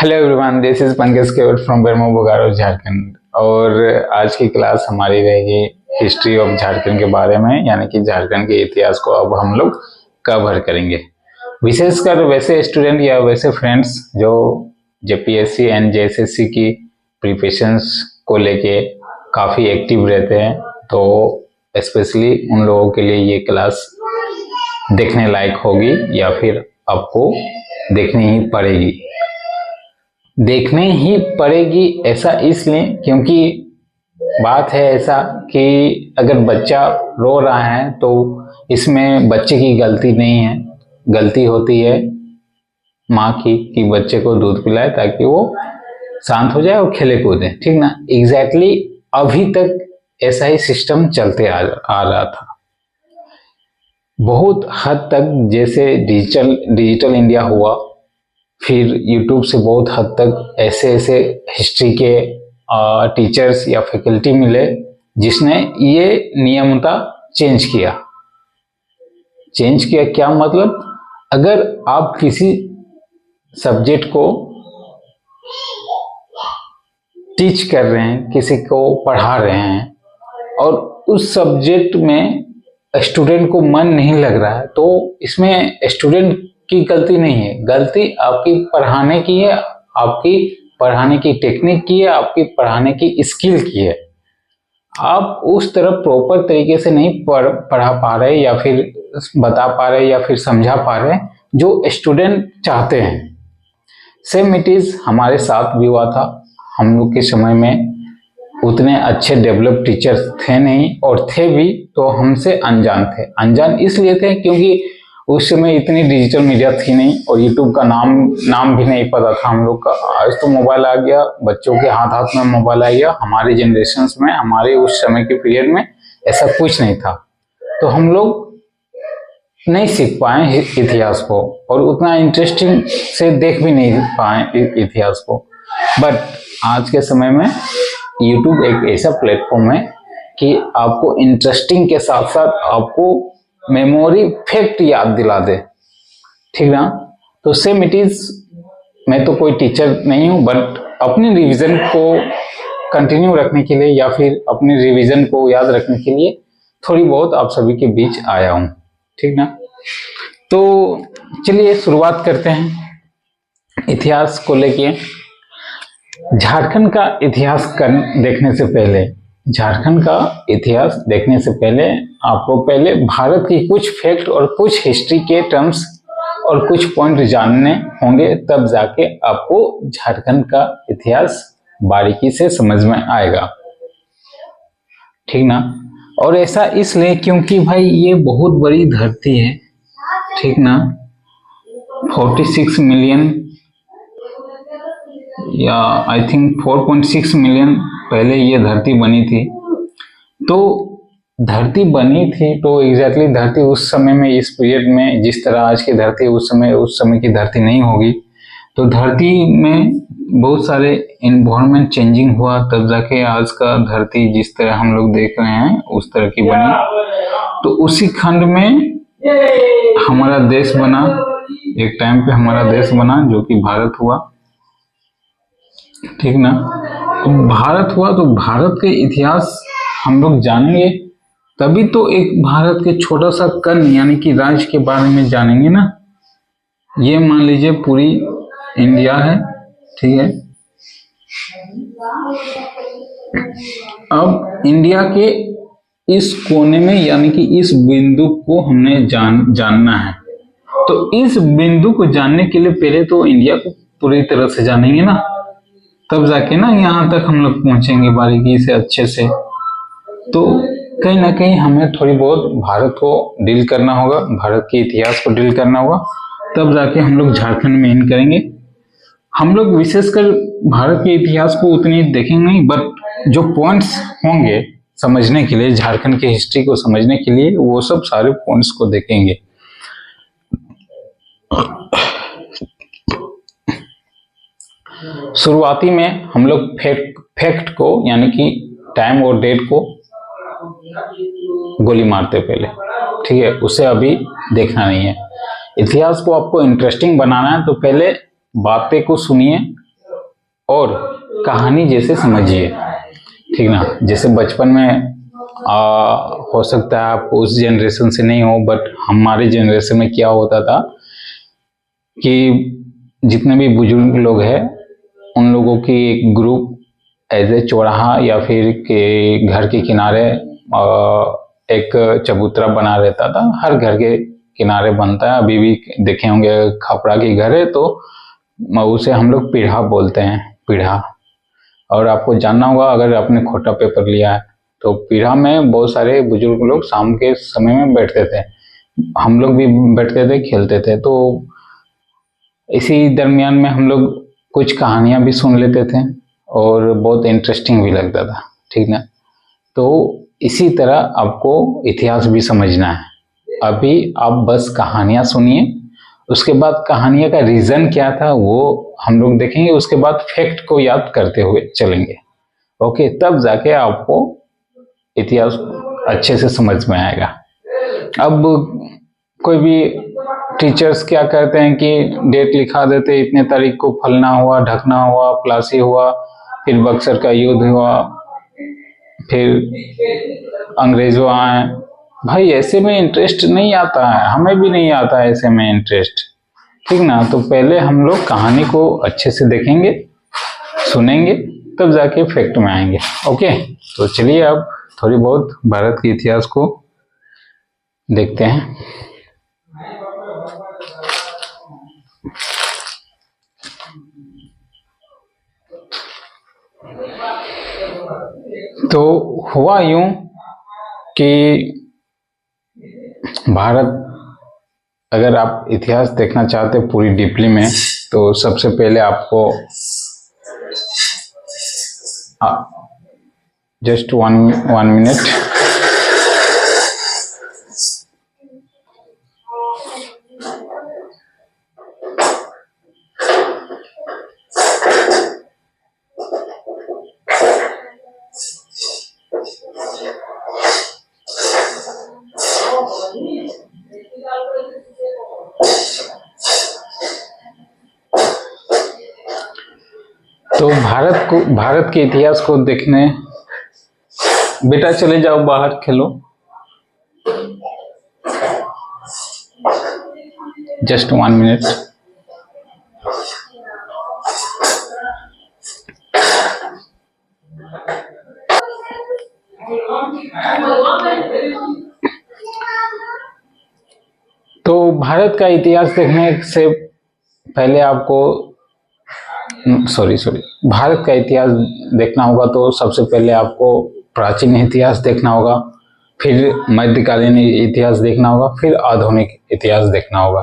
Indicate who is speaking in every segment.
Speaker 1: Hello everyone, this is Pankaj Kewat from Bermo Bokaro Jharkhand. और आज की क्लास हमारी रहेगी हिस्ट्री ऑफ झारखंड के बारे में, यानी कि झारखंड के इतिहास को अब हम लोग कवर करेंगे। विशेषकर वैसे स्टूडेंट या वैसे फ्रेंड्स जो जेपीएससी एंड जेएसएससी की प्रिपरेशंस को लेके काफ़ी एक्टिव रहते हैं, तो स्पेशली उन लोगों के लिए ये क्लास देखने लायक होगी या फिर आपको देखनी ही पड़ेगी। देखने ही पड़ेगी ऐसा इसलिए क्योंकि बात है ऐसा कि अगर बच्चा रो रहा है तो इसमें बच्चे की गलती नहीं है, गलती होती है माँ की कि बच्चे को दूध पिलाए ताकि वो शांत हो जाए और खेले कूदे, ठीक ना। एग्जैक्टली अभी तक ऐसा ही सिस्टम चलते आ रहा था। बहुत हद तक जैसे डिजिटल इंडिया हुआ, फिर YouTube से बहुत हद तक ऐसे हिस्ट्री के टीचर्स या फैकल्टी मिले जिसने ये नियमता चेंज किया। क्या मतलब, अगर आप किसी सब्जेक्ट को टीच कर रहे हैं, किसी को पढ़ा रहे हैं और उस सब्जेक्ट में स्टूडेंट को मन नहीं लग रहा है, तो इसमें स्टूडेंट की गलती नहीं है, गलती आपकी पढ़ाने की है, आपकी पढ़ाने की टेक्निक की है, आपकी पढ़ाने की स्किल की है। आप उस तरह प्रॉपर तरीके से नहीं पढ़ा पा रहे या फिर बता पा रहे या फिर समझा पा रहे जो स्टूडेंट चाहते हैं। सेम इट इज हमारे साथ भी हुआ था। हम लोग के समय में उतने अच्छे डेवलप टीचर्स थे नहीं, और थे भी तो हमसे अनजान थे। अनजान इसलिए थे क्योंकि उस समय इतनी डिजिटल मीडिया थी नहीं और यूट्यूब का नाम भी नहीं पता था हम लोग का। आज तो मोबाइल आ गया, बच्चों के हाथ में मोबाइल आ गया। हमारे जनरेशन में, हमारे उस समय के पीरियड में ऐसा कुछ नहीं था, तो हम लोग नहीं सीख पाए इतिहास को और उतना इंटरेस्टिंग से देख भी नहीं पाए इतिहास को। बट आज के समय में यूट्यूब एक ऐसा प्लेटफॉर्म है कि आपको इंटरेस्टिंग के साथ साथ आपको मेमोरी फैक्ट याद दिला दे, ठीक ना। तो सेम इट इज, मैं तो कोई टीचर नहीं हूं, बट अपनी रिवीजन को कंटिन्यू रखने के लिए या फिर अपनी रिवीजन को याद रखने के लिए थोड़ी बहुत आप सभी के बीच आया हूं, ठीक ना। तो चलिए शुरुआत करते हैं इतिहास को लेके। झारखंड का इतिहास देखने से पहले आपको पहले भारत की कुछ फैक्ट और कुछ हिस्ट्री के टर्म्स और कुछ पॉइंट जानने होंगे, तब जाके आपको झारखंड का इतिहास बारीकी से समझ में आएगा, ठीक ना। और ऐसा इसलिए क्योंकि भाई ये बहुत बड़ी धरती है, ठीक ना। 46 मिलियन या आई थिंक 4.6 मिलियन पहले ये धरती बनी थी। तो धरती बनी थी तो एग्जैक्टली धरती उस समय में, इस पीरियड में जिस तरह आज की धरती उस समय की धरती नहीं होगी। तो धरती में बहुत सारे इन्वायरमेंट चेंजिंग हुआ, तब जाके आज का धरती जिस तरह हम लोग देख रहे हैं उस तरह की बनी। तो उसी खंड में हमारा देश बना, एक टाइम पे हमारा देश बना जो कि भारत हुआ, ठीक ना। तो भारत हुआ तो भारत के इतिहास हम लोग जानेंगे, तभी तो एक भारत के छोटा सा कण यानी कि राज्य के बारे में जानेंगे ना। ये मान लीजिए पूरी इंडिया है, ठीक है। अब इंडिया के इस कोने में यानी कि इस बिंदु को हमने जानना है। तो इस बिंदु को जानने के लिए पहले तो इंडिया को पूरी तरह से जानेंगे ना, तब जाके ना यहाँ तक हम लोग पहुंचेंगे बारीकी से, अच्छे से। तो कहीं ना कहीं हमें थोड़ी बहुत भारत को डील करना होगा, भारत के इतिहास को डील करना होगा, तब जाके हम लोग झारखंड में इन करेंगे। हम लोग विशेषकर भारत के इतिहास को उतनी देखेंगे नहीं, बट जो पॉइंट्स होंगे समझने के लिए, झारखंड की हिस्ट्री को समझने के लिए, वो सब सारे पॉइंट्स को देखेंगे। शुरुआती में हम लोग फैक्ट को यानी कि टाइम और डेट को गोली मारते पहले, ठीक है। उसे अभी देखना नहीं है। इतिहास को आपको इंटरेस्टिंग बनाना है तो पहले बातें को सुनिए, और कहानी जैसे समझिए, ठीक ना। जैसे बचपन में हो सकता है आप उस जनरेशन से नहीं हो, बट हमारे जनरेशन में क्या होता था कि जितने भी बुजुर्ग लोग हैं उन लोगों की एक ग्रुप एज ए चौराहा या फिर के घर के किनारे एक चबूतरा बना रहता था। हर घर के किनारे बनता है, अभी भी देखे होंगे खपड़ा के घर है तो उसे हम लोग पीढ़ा बोलते हैं, पीढ़ा। और आपको जानना होगा अगर आपने खोटा पेपर लिया है तो पीढ़ा में बहुत सारे बुजुर्ग लोग शाम के समय में बैठते थे, हम लोग भी बैठते थे, खेलते थे। तो इसी दरमियान में हम लोग कुछ कहानियां भी सुन लेते थे और बहुत इंटरेस्टिंग भी लगता था, ठीक ना। तो इसी तरह आपको इतिहास भी समझना है। अभी आप बस कहानियां सुनिए, उसके बाद कहानियां का रीजन क्या था वो हम लोग देखेंगे, उसके बाद फैक्ट को याद करते हुए चलेंगे। ओके, तब जाके आपको इतिहास अच्छे से समझ में आएगा। अब कोई भी टीचर्स क्या करते हैं कि डेट लिखा देते, इतने तारीख को फलना हुआ, ढकना हुआ, प्लासी हुआ, फिर बक्सर का युद्ध हुआ, फिर अंग्रेजों आए। भाई ऐसे में इंटरेस्ट नहीं आता है, हमें भी नहीं आता है ऐसे में इंटरेस्ट, ठीक ना। तो पहले हम लोग कहानी को अच्छे से देखेंगे, सुनेंगे, तब जाके फैक्ट में आएंगे। ओके, तो चलिए अब थोड़ी बहुत भारत के इतिहास को देखते हैं। तो हुआ यूं कि भारत, अगर आप इतिहास देखना चाहते पूरी डीपली में तो सबसे पहले आपको जस्ट वन मिनट। तो भारत के इतिहास को देखने, बेटा चले जाओ बाहर खेलो, जस्ट 1 मिनट। तो भारत का इतिहास देखने से पहले आपको भारत का इतिहास देखना होगा तो सबसे पहले आपको प्राचीन इतिहास देखना होगा, फिर मध्यकालीन इतिहास देखना होगा, फिर आधुनिक इतिहास देखना होगा।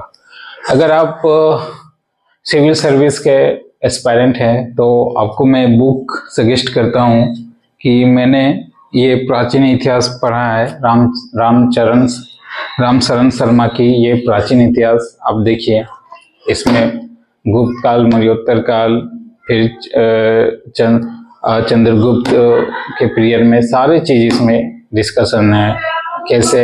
Speaker 1: अगर आप सिविल सर्विस के एस्पायरेंट हैं तो आपको मैं बुक सजेस्ट करता हूं कि मैंने ये प्राचीन इतिहास पढ़ा है, रामशरण शर्मा की ये प्राचीन इतिहास। आप देखिए, इसमें गुप्त काल, मौर्योत्तर काल, फिर चंद्रगुप्त के पीरियड में सारे चीज इसमें डिस्कशन है। कैसे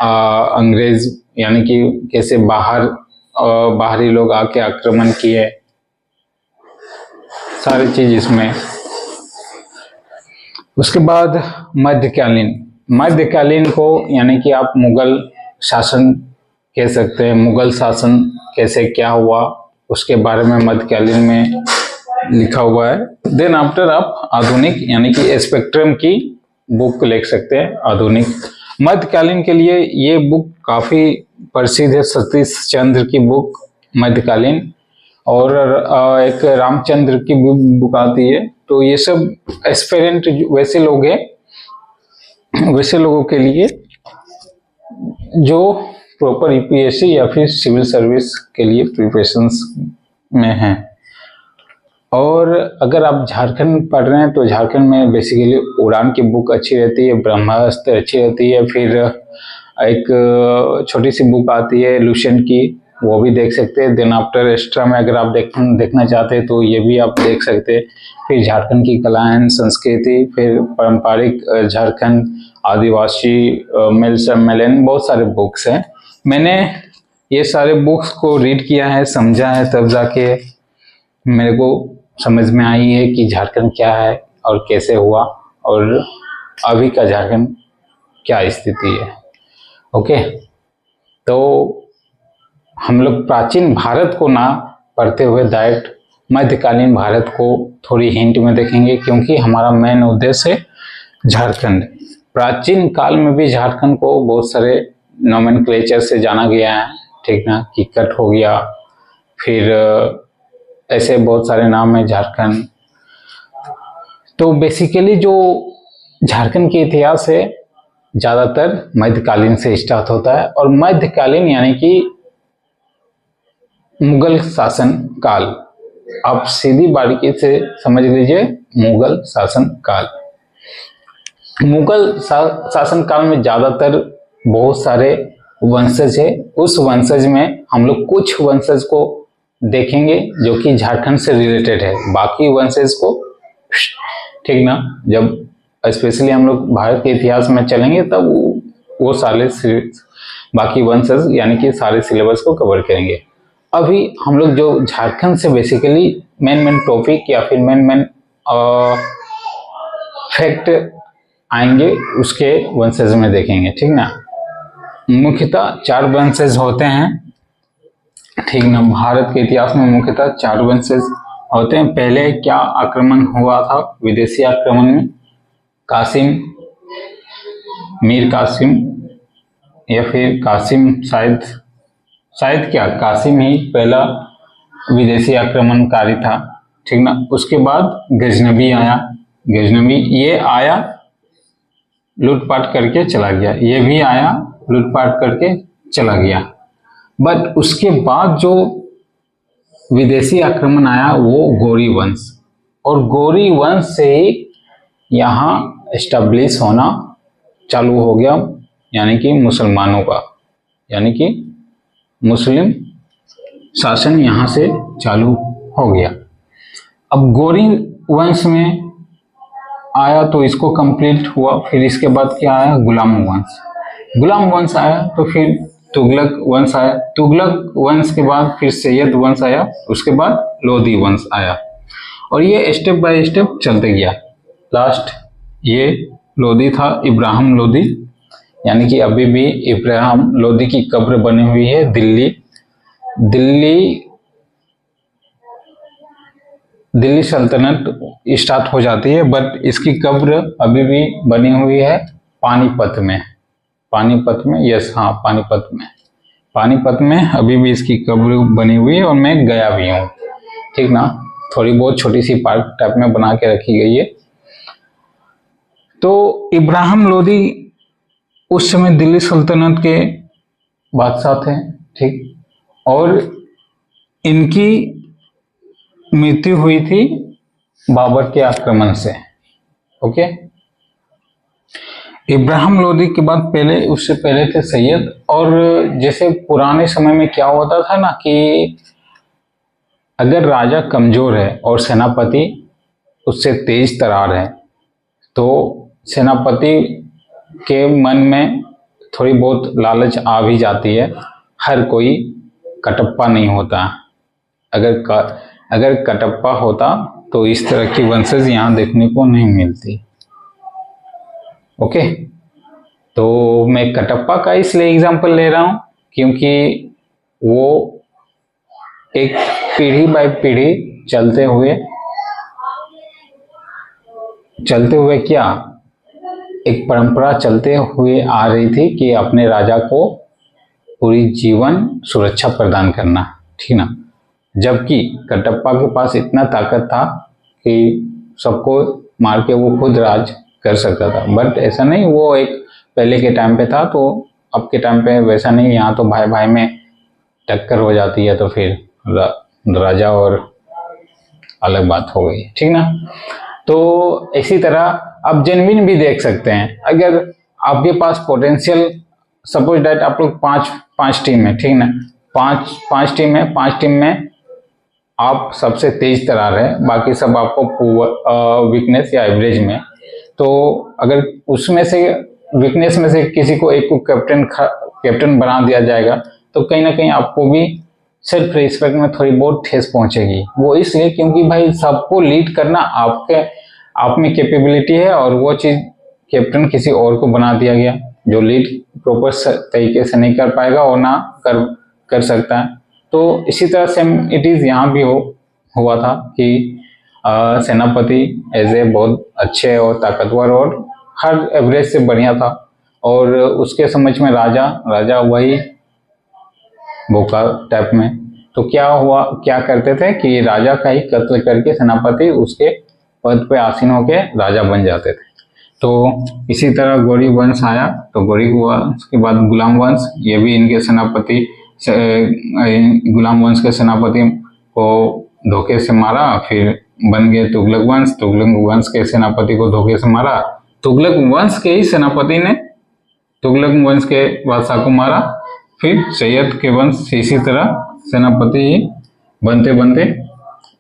Speaker 1: अंग्रेज यानी कि कैसे बाहरी लोग आके आक्रमण किए, सारी चीज इसमें। उसके बाद मध्यकालीन को यानी कि आप मुगल शासन कह सकते हैं, मुगल शासन कैसे क्या हुआ उसके बारे में मध्यकालीन में लिखा हुआ है। देन आफ्टर आप आधुनिक यानी कि स्पेक्ट्रम की बुक लिख सकते हैं, आधुनिक। मध्यकालीन के लिए ये बुक काफी प्रसिद्ध है, सतीश चंद्र की बुक मध्यकालीन, और एक रामचंद्र की बुक आती है। तो ये सब एस्पिरेंट वैसे लोग हैं, वैसे लोगों के लिए जो प्रॉपर यूपीएससी या फिर सिविल सर्विस के लिए प्रिपरेशंस में हैं। और अगर आप झारखंड पढ़ रहे हैं तो झारखंड में बेसिकली उड़ान की बुक अच्छी रहती है, ब्रह्मास्त्र अच्छी रहती है, फिर एक छोटी सी बुक आती है लुसेंट की, वो भी देख सकते हैं। देन आफ्टर एक्स्ट्रा में अगर आप देखना चाहते हैं तो ये भी आप देख सकते हैं। फिर झारखंड की कलाएं, संस्कृति, फिर पारंपरिक झारखंड, आदिवासी मेल सम्मेलन, बहुत सारे बुक्स हैं। मैंने ये सारे बुक्स को रीड किया है, समझा है, तब जाके मेरे को समझ में आई है कि झारखंड क्या है और कैसे हुआ और अभी का झारखंड क्या स्थिति है। ओके, तो हम लोग प्राचीन भारत को ना पढ़ते हुए डायरेक्ट मध्यकालीन भारत को थोड़ी हिंट में देखेंगे, क्योंकि हमारा मेन उद्देश्य है झारखंड। प्राचीन काल में भी झारखंड को बहुत सारे नोमेनक्लेचर से जाना गया है, ठीक ना, कि कट हो गया, फिर ऐसे बहुत सारे नाम है झारखंड। तो बेसिकली जो झारखंड के इतिहास है ज्यादातर मध्यकालीन से स्टार्ट होता है, और मध्यकालीन यानी कि मुगल शासन काल। आप सीधी बारीकी से समझ लीजिए, मुगल शासन काल। मुगल शासन काल में ज्यादातर बहुत सारे वंशज है। उस वंशज में हम लोग कुछ वंशज को देखेंगे जो कि झारखंड से रिलेटेड है, बाकी वंशज को, ठीक ना, जब स्पेशली हम लोग भारत के इतिहास में चलेंगे तब वो सारे बाकी वंशज यानी कि सारे सिलेबस को कवर करेंगे। अभी हम लोग जो झारखंड से बेसिकली मेन टॉपिक या फिर मेन फैक्ट आएंगे उसके वंशज में देखेंगे, ठीक ना। मुख्यतः 4 वंशज होते हैं, ठीक ना। भारत के इतिहास में मुख्यतः 4 वंशज होते हैं। पहले क्या आक्रमण हुआ था विदेशी आक्रमण में? कासिम, मीर कासिम या फिर कासिम, शायद क्या कासिम ही पहला विदेशी आक्रमणकारी था, ठीक ना। उसके बाद गजनबी आया, गजनबी ये आया लूटपाट करके चला गया, ये भी आया लूटपाट करके चला गया। बट उसके बाद जो विदेशी आक्रमण आया वो गौरी वंश, और गौरी वंश से ही यहाँ एस्टेब्लिश होना चालू हो गया, यानी कि मुसलमानों का, यानी कि मुस्लिम शासन यहाँ से चालू हो गया। अब गौरी वंश में आया तो इसको कंप्लीट हुआ, फिर इसके बाद क्या आया? गुलाम वंश। गुलाम वंश आया तो फिर तुगलक वंश आया, तुगलक वंश के बाद फिर सैयद वंश आया, उसके बाद लोधी वंश आया, और ये स्टेप बाय स्टेप चलते गया। लास्ट ये लोधी था, इब्राहिम लोधी, यानी कि अभी भी इब्राहिम लोधी की कब्र बनी हुई है दिल्ली सल्तनत स्टार्ट हो जाती है, बट इसकी कब्र अभी भी बनी हुई है पानीपत में, यस हाँ, पानीपत में अभी भी इसकी कब्र बनी हुई है, और मैं गया भी हूँ, ठीक ना। थोड़ी बहुत छोटी सी पार्क टाइप में बना के रखी गई है। तो इब्राहिम लोधी उस समय दिल्ली सल्तनत के बादशाह थे, ठीक, और इनकी मृत्यु हुई थी बाबर के आक्रमण से। ओके, इब्राहिम लोधी के बाद उससे पहले थे सैयद। और जैसे पुराने समय में क्या होता था ना कि अगर राजा कमजोर है और सेनापति उससे तेज तरार है, तो सेनापति के मन में थोड़ी बहुत लालच आ भी जाती है। हर कोई कटप्पा नहीं होता, अगर कटप्पा होता तो इस तरह की वंशज यहाँ देखने को नहीं मिलती। ओके, तो मैं कटप्पा का इसलिए एग्जांपल ले रहा हूँ क्योंकि वो एक पीढ़ी बाय पीढ़ी चलते हुए क्या एक परंपरा चलते हुए आ रही थी कि अपने राजा को पूरी जीवन सुरक्षा प्रदान करना, ठीक ना। जबकि कटप्पा के पास इतना ताकत था कि सबको मार के वो खुद राज कर सकता था, बट ऐसा नहीं, वो एक पहले के टाइम पे था, तो अब के टाइम पे वैसा नहीं। यहाँ तो भाई भाई में टक्कर हो जाती है तो फिर राजा और अलग बात हो गई, ठीक ना। तो इसी तरह आप जेन्युइन भी देख सकते हैं। अगर आपके पास पोटेंशियल, सपोज दैट आप लोग पांच टीम है, ठीक ना, पांच टीम है, 5 टीम में आप सबसे तेज तरार है, बाकी सब आपको वीकनेस या एवरेज में। तो अगर उसमें से वीकनेस में से किसी को एक को कैप्टन बना दिया जाएगा तो कहीं ना कहीं आपको भी सेल्फ रिस्पेक्ट में थोड़ी बहुत ठेस पहुंचेगी। वो इसलिए क्योंकि भाई सबको लीड करना आप में कैपेबिलिटी है, और वो चीज कैप्टन किसी और को बना दिया गया जो लीड प्रॉपर तरीके से नहीं कर पाएगा और ना कर सकता है। तो इसी तरह सेम इट इज यहाँ भी हुआ था कि सेनापति एज ए बहुत अच्छे और ताकतवर और हर एवरेज से बढ़िया था, और उसके समझ में राजा वही बोका टाइप में। तो क्या करते थे कि राजा का ही कत्ल करके सेनापति उसके पद पे आसीन होके राजा बन जाते थे। तो इसी तरह गौरी वंश आया, तो गौरी वंश के बाद गुलाम वंश, ये भी इनके सेनापति गुलाम वंश के सेनापति को धोखे से मारा, फिर बन गए तुगलक वंश। तुगलक वंश के सेनापति को धोखे से मारा, तुगलक वंश के ही सेनापति ने तुगलक वंश के बादशाह को मारा, फिर सैयद के वंश इसी तरह सेनापति बनते बनते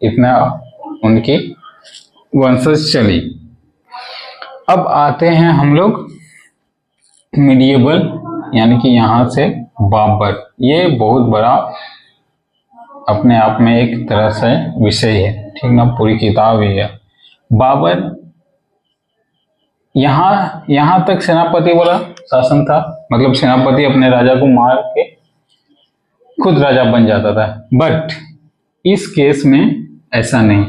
Speaker 1: इतना उनकी वंशज चली। अब आते हैं हम लोग मिडिएबल, यानी कि यहाँ से बाबर। ये बहुत बड़ा अपने आप में एक तरह से विषय है, ठीक ना, पूरी किताब ही है। बाबर यहाँ तक सेनापति वाला शासन था, मतलब सेनापति अपने राजा को मार के खुद राजा बन जाता था। बट इस केस में ऐसा नहीं,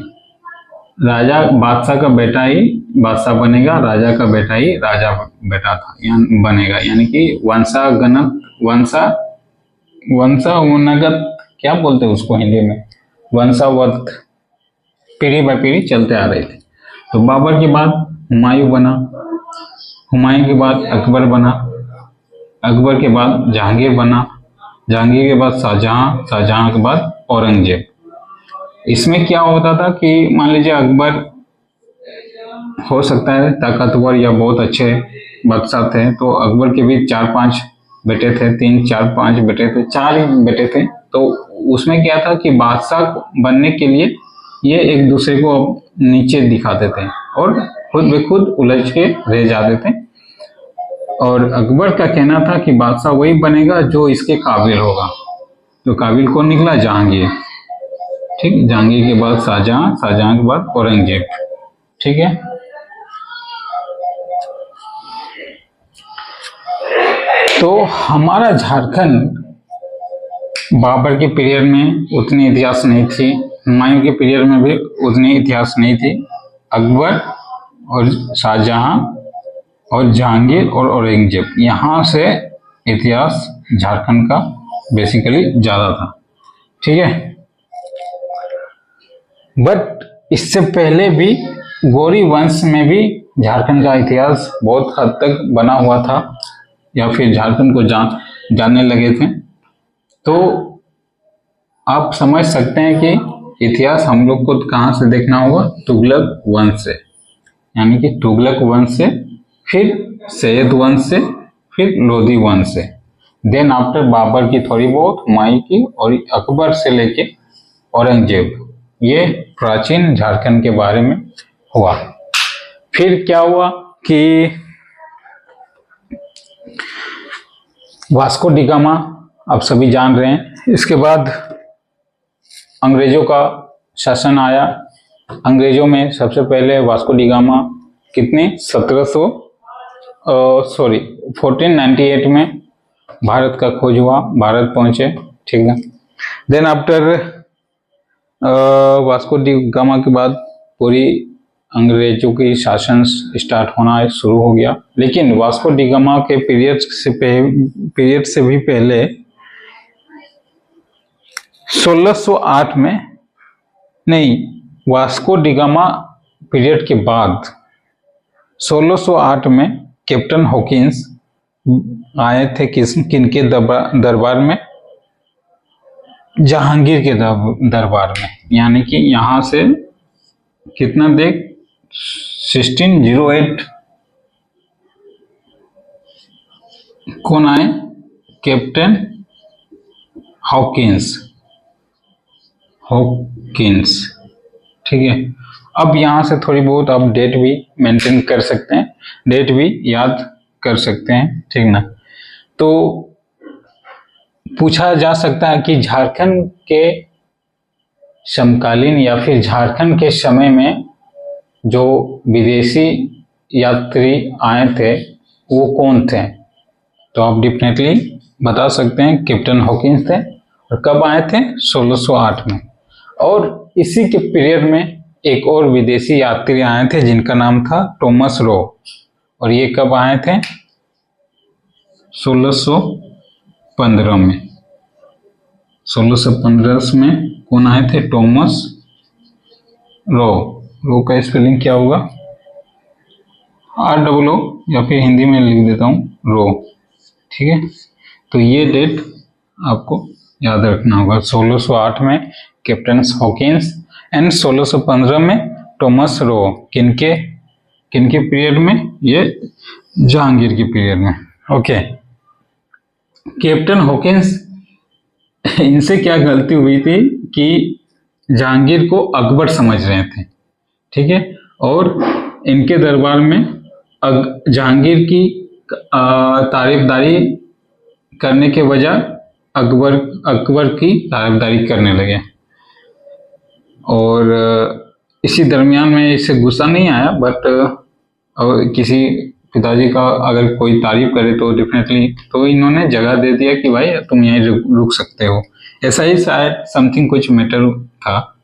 Speaker 1: राजा बादशाह का बेटा ही बादशाह बनेगा, राजा का बेटा ही राजा बेटा था बनेगा, यानी कि वंशावनगत क्या बोलते हैं उसको हिंदी में, वंशावत पीढ़ी बाय पीढ़ी चलते आ रहे थे। तो बाबर के बाद हुमायूं बना, हुमायूं के बाद अकबर बना, अकबर के बाद जहांगीर बना, जहांगीर के बाद शाहजहां, शाहजहां के बाद औरंगजेब। इसमें क्या होता था कि मान लीजिए अकबर हो सकता है ताकतवर या बहुत अच्छे बादशाह थे, तो अकबर के भी 4-5 बेटे थे, 3-4-5 बेटे थे, 4 ही बेटे थे। तो उसमें क्या था कि बादशाह बनने के लिए ये एक दूसरे को नीचे दिखाते थे और खुद ब खुद उलझ के रह जाते थे। और अकबर का कहना था कि बादशाह वही बनेगा जो इसके काबिल होगा। तो काबिल कौन निकला? जहांगीर। ठीक, जहांगीर के बाद शाहजहां, शाहजहां के बाद औरंगजेब। ठीक है, तो हमारा झारखंड बाबर के पीरियड में उतनी इतिहास नहीं थी, हुमायूं के पीरियड में भी उतनी इतिहास नहीं थी। अकबर और शाहजहां और जहांगीर और औरंगजेब, यहाँ से इतिहास झारखंड का बेसिकली ज्यादा था। ठीक है, बट इससे पहले भी गौरी वंश में भी झारखंड का इतिहास बहुत हद तक बना हुआ था, या फिर झारखंड को जानने लगे थे। तो आप समझ सकते हैं कि इतिहास हम लोग को कहाँ से देखना होगा? तुगलक वंश से, यानी कि तुगलक वंश से, फिर सैयद वंश से, फिर लोधी वंश से, देन आफ्टर बाबर की थोड़ी बहुत, हुमायूं की, और अकबर से लेके औरंगजेब। ये प्राचीन झारखंड के बारे में हुआ। फिर क्या हुआ कि वास्को डी गामा, आप सभी जान रहे हैं। इसके बाद अंग्रेजों का शासन आया। अंग्रेजों में सबसे पहले वास्को डी गामा कितने 1498 में भारत का खोज हुआ, भारत पहुंचे। ठीक है, then after Vasco da Gama के बाद पूरी अंग्रेजों की शासन स्टार्ट होना शुरू हो गया। लेकिन वास्को डी गामा के पीरियड से भी पहले 1608 में, नहीं, वास्को डी गामा पीरियड के बाद 1608 में कैप्टन हॉकिंस आए थे किनके दरबार में? जहांगीर के दरबार में। यानी कि यहां से कितना देख 1608 कौन आए? Captain Hawkins. ठीक है, अब यहां से थोड़ी बहुत आप डेट भी मेंटेन कर सकते हैं, डेट भी याद कर सकते हैं। ठीक ना, तो पूछा जा सकता है कि झारखंड के समकालीन या फिर झारखंड के समय में जो विदेशी यात्री आए थे वो कौन थे, तो आप डेफिनेटली बता सकते हैं कैप्टन हॉकिंस थे। और कब आए थे? 1608 में। और इसी के पीरियड में एक और विदेशी यात्री आए थे जिनका नाम था थॉमस रो। और ये कब आए थे? 1615 में। 1615 में कौन आए थे? Thomas Roe. रो का स्पेलिंग क्या होगा? ROO, या फिर हिंदी में लिख देता हूँ रो। ठीक है, तो ये डेट आपको याद रखना होगा। 1608 में कैप्टन हॉकिंस एंड 1615 में थॉमस रो। किनके पीरियड में? ये जहांगीर के पीरियड में। ओके, कैप्टन हॉकिंस, इनसे क्या गलती हुई थी कि जहांगीर को अकबर समझ रहे थे, ठीक है, और इनके दरबार में जहांगीर की तारीफदारी करने के बजाय अकबर की तारीफदारी करने लगे। और इसी दरमियान में इसे गुस्सा नहीं आया, बट किसी पिताजी का अगर कोई तारीफ करे तो डेफिनेटली, तो इन्होंने जगह दे दिया कि भाई तुम यहीं रुक सकते हो। ऐसा ही शायद समथिंग कुछ मैटर था।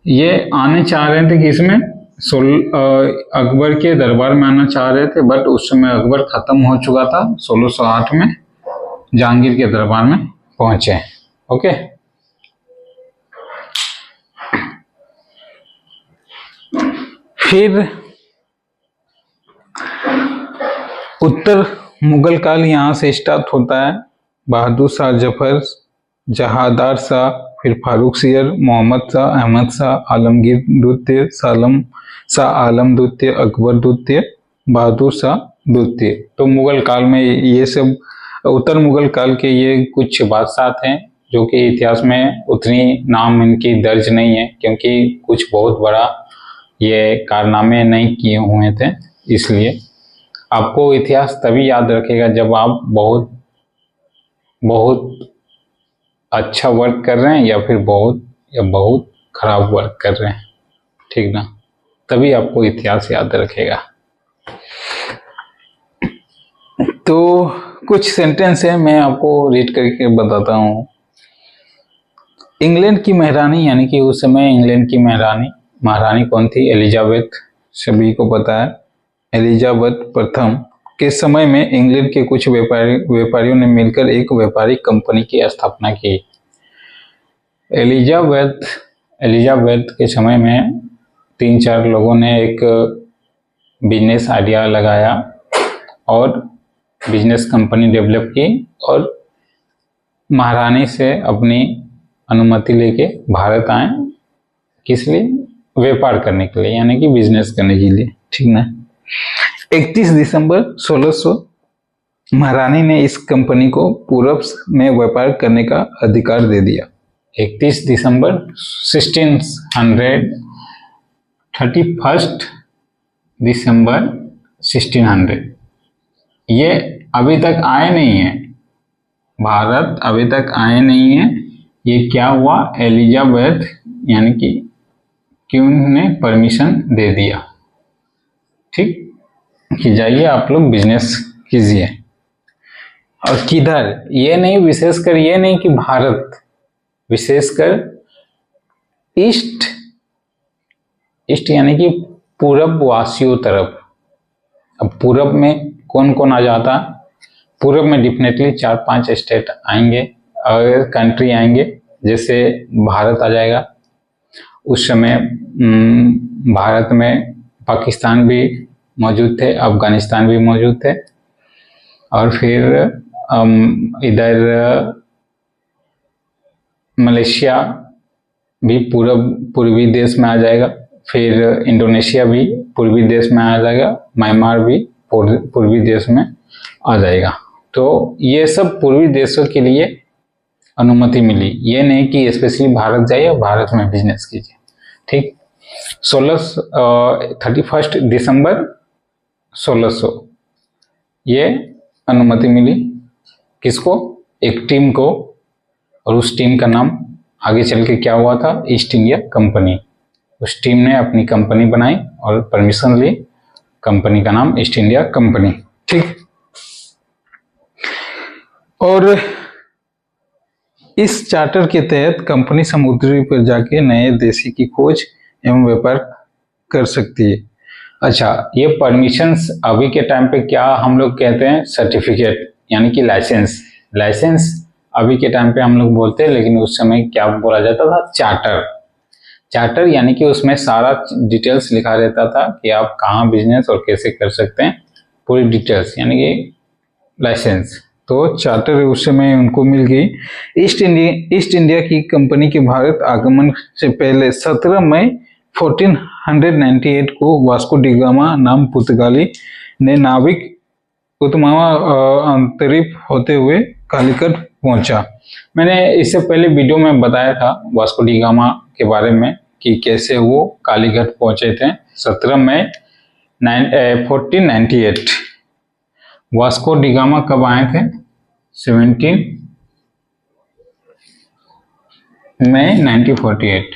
Speaker 1: ये आने चाह रहे थे कि इसमें अकबर के दरबार में आना चाह रहे थे, बट उस समय अकबर खत्म हो चुका था। 1608 में जहांगीर के दरबार में पहुंचे। ओके, फिर उत्तर मुगल काल यहाँ से स्टार्ट होता है। बहादुर शाह जफर, जहादार शाह, फिर फारूक सियर, मोहम्मद शाह, अहमद शाह, आलमगीर द्वितीय, शाह आलम द्वितीय, अकबर द्वितीय, बहादुर शाह द्वितीय। तो मुगल काल में ये सब, उत्तर मुगल काल के ये कुछ बादशाह थे जो कि इतिहास में उतनी नाम इनकी दर्ज नहीं है, क्योंकि कुछ बहुत बड़ा ये कारनामे नहीं किए हुए थे। इसलिए आपको इतिहास तभी याद रखेगा जब आप बहुत अच्छा वर्क कर रहे हैं या फिर बहुत खराब वर्क कर रहे हैं, ठीक ना, तभी आपको इतिहास याद रखेगा। तो कुछ सेंटेंस है, मैं आपको रीड करके बताता हूँ। इंग्लैंड की महारानी, यानी कि उस समय इंग्लैंड की महारानी कौन थी? एलिजाबेथ, सभी को पता है। एलिजाबेथ प्रथम के समय में इंग्लैंड के कुछ व्यापारियों ने मिलकर एक व्यापारिक कंपनी की स्थापना की। एलिजाबेथ के समय में 3-4 लोगों ने एक बिजनेस आइडिया लगाया और बिजनेस कंपनी डेवलप की, और महारानी से अपनी अनुमति लेके भारत आए। किस लिए? व्यापार करने के लिए, यानी कि बिजनेस करने के लिए, ठीक ना। 31 दिसंबर 1600 महारानी ने इस कंपनी को पूर्व में व्यापार करने का अधिकार दे दिया। 31 दिसंबर 31 दिसंबर 1600। ये अभी तक आए नहीं है, भारत अभी तक आए नहीं है। ये क्या हुआ? एलिजाबेथ यानी कि क्वीन ने परमिशन दे दिया, ठीक, कि जाइए आप लोग बिजनेस कीजिए। और किधर? ये नहीं, विशेषकर ये नहीं कि भारत, विशेषकर ईस्ट यानी कि पूरब वासियों तरफ। अब पूरब में कौन कौन आ जाता? पूरब में डेफिनेटली 4-5 स्टेट आएंगे और कंट्री आएंगे, जैसे भारत आ जाएगा। उस समय भारत में पाकिस्तान भी मौजूद थे, अफगानिस्तान भी मौजूद थे, और फिर इधर मलेशिया भी पूर्वी देश में आ जाएगा। फिर इंडोनेशिया भी पूर्वी देश में आ जाएगा, म्यांमार भी पूर्वी देश में आ जाएगा। तो ये सब पूर्वी देशों के लिए अनुमति मिली, ये नहीं कि स्पेशली भारत जाइए और भारत में बिजनेस कीजिए, ठीक। 31 दिसंबर 1600 ये अनुमति मिली। किसको? एक टीम को, और उस टीम का नाम आगे चल के क्या हुआ था, ईस्ट इंडिया कंपनी। उस टीम ने अपनी कंपनी बनाई और परमिशन ली, कंपनी का नाम ईस्ट इंडिया कंपनी। ठीक, और इस चार्टर के तहत कंपनी समुद्री पर जाके नए देशी की खोज एवं व्यापार कर सकती है। अच्छा, ये परमिशंस अभी के टाइम पे क्या हम लोग कहते हैं, सर्टिफिकेट यानी कि लाइसेंस। लाइसेंस अभी के टाइम पे हम लोग बोलते हैं, लेकिन उस समय क्या बोला जाता था, चार्टर। चार्टर यानी कि उसमें सारा डिटेल्स लिखा रहता था कि आप कहाँ बिजनेस और कैसे कर सकते हैं, पूरी डिटेल्स, यानी कि लाइसेंस। तो चार्टर उस समय उनको मिल गई। ईस्ट इंडिया की कंपनी के भारत आगमन से पहले 17 मई 1498 को वास्को डी गामा नाम पुर्तगाली ने नाविक उत्तमावा अंतरिप होते हुए कालीकट पहुंचा। मैंने इससे पहले वीडियो में बताया था वास्को डी गामा के बारे में कि कैसे वो कालीघाट पहुंचे थे 17 मई 1498। वास्को डी गामा कब आए थे, 17 मई 1948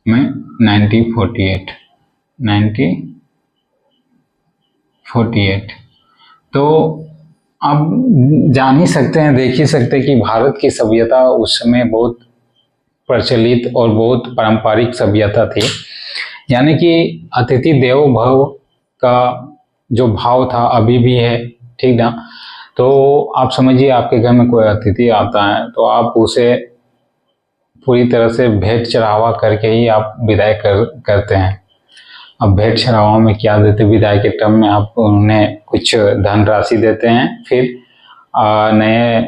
Speaker 1: में 1948। तो आप जान ही सकते हैं, देख ही सकते हैं कि भारत की सभ्यता उस समय बहुत प्रचलित और बहुत पारंपरिक सभ्यता थी। यानी कि अतिथि देवो भव का जो भाव था अभी भी है, ठीक ना। तो आप समझिए, आपके घर में कोई अतिथि आता है तो आप उसे पूरी तरह से भेंट चढ़ावा करके ही आप विदाई करते हैं। अब भेंट चढ़ावा में क्या देते, विदाई के टर्म में आप उन्हें कुछ धनराशि देते हैं। फिर नए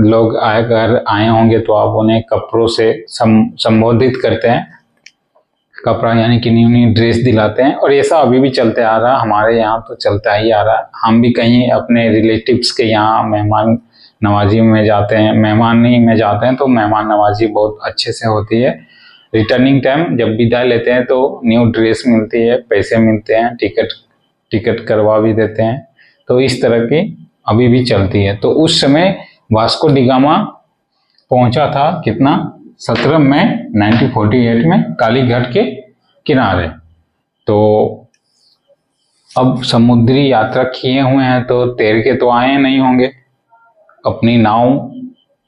Speaker 1: लोग अगर आए होंगे तो आप उन्हें कपड़ों से संबोधित करते हैं, कपड़ा यानी कि न्यू ड्रेस दिलाते हैं। और ऐसा अभी भी चलते आ रहा है, हमारे यहाँ तो चलता ही आ रहा है। हम भी कहीं अपने रिलेटिव्स के यहाँ मेहमान नवाजी में जाते हैं, मेहमानी में जाते हैं तो मेहमान नवाजी बहुत अच्छे से होती है। रिटर्निंग टाइम जब विदाई लेते हैं तो न्यू ड्रेस मिलती है, पैसे मिलते हैं, टिकट करवा भी देते हैं। तो इस तरह की अभी भी चलती है। तो उस समय वास्को डी गामा पहुंचा था कितना, 17 मई 1948 में कालीघाट के किनारे। तो अब समुद्री यात्रा किए हुए हैं तो तैर के तो आए नहीं होंगे, अपनी नाव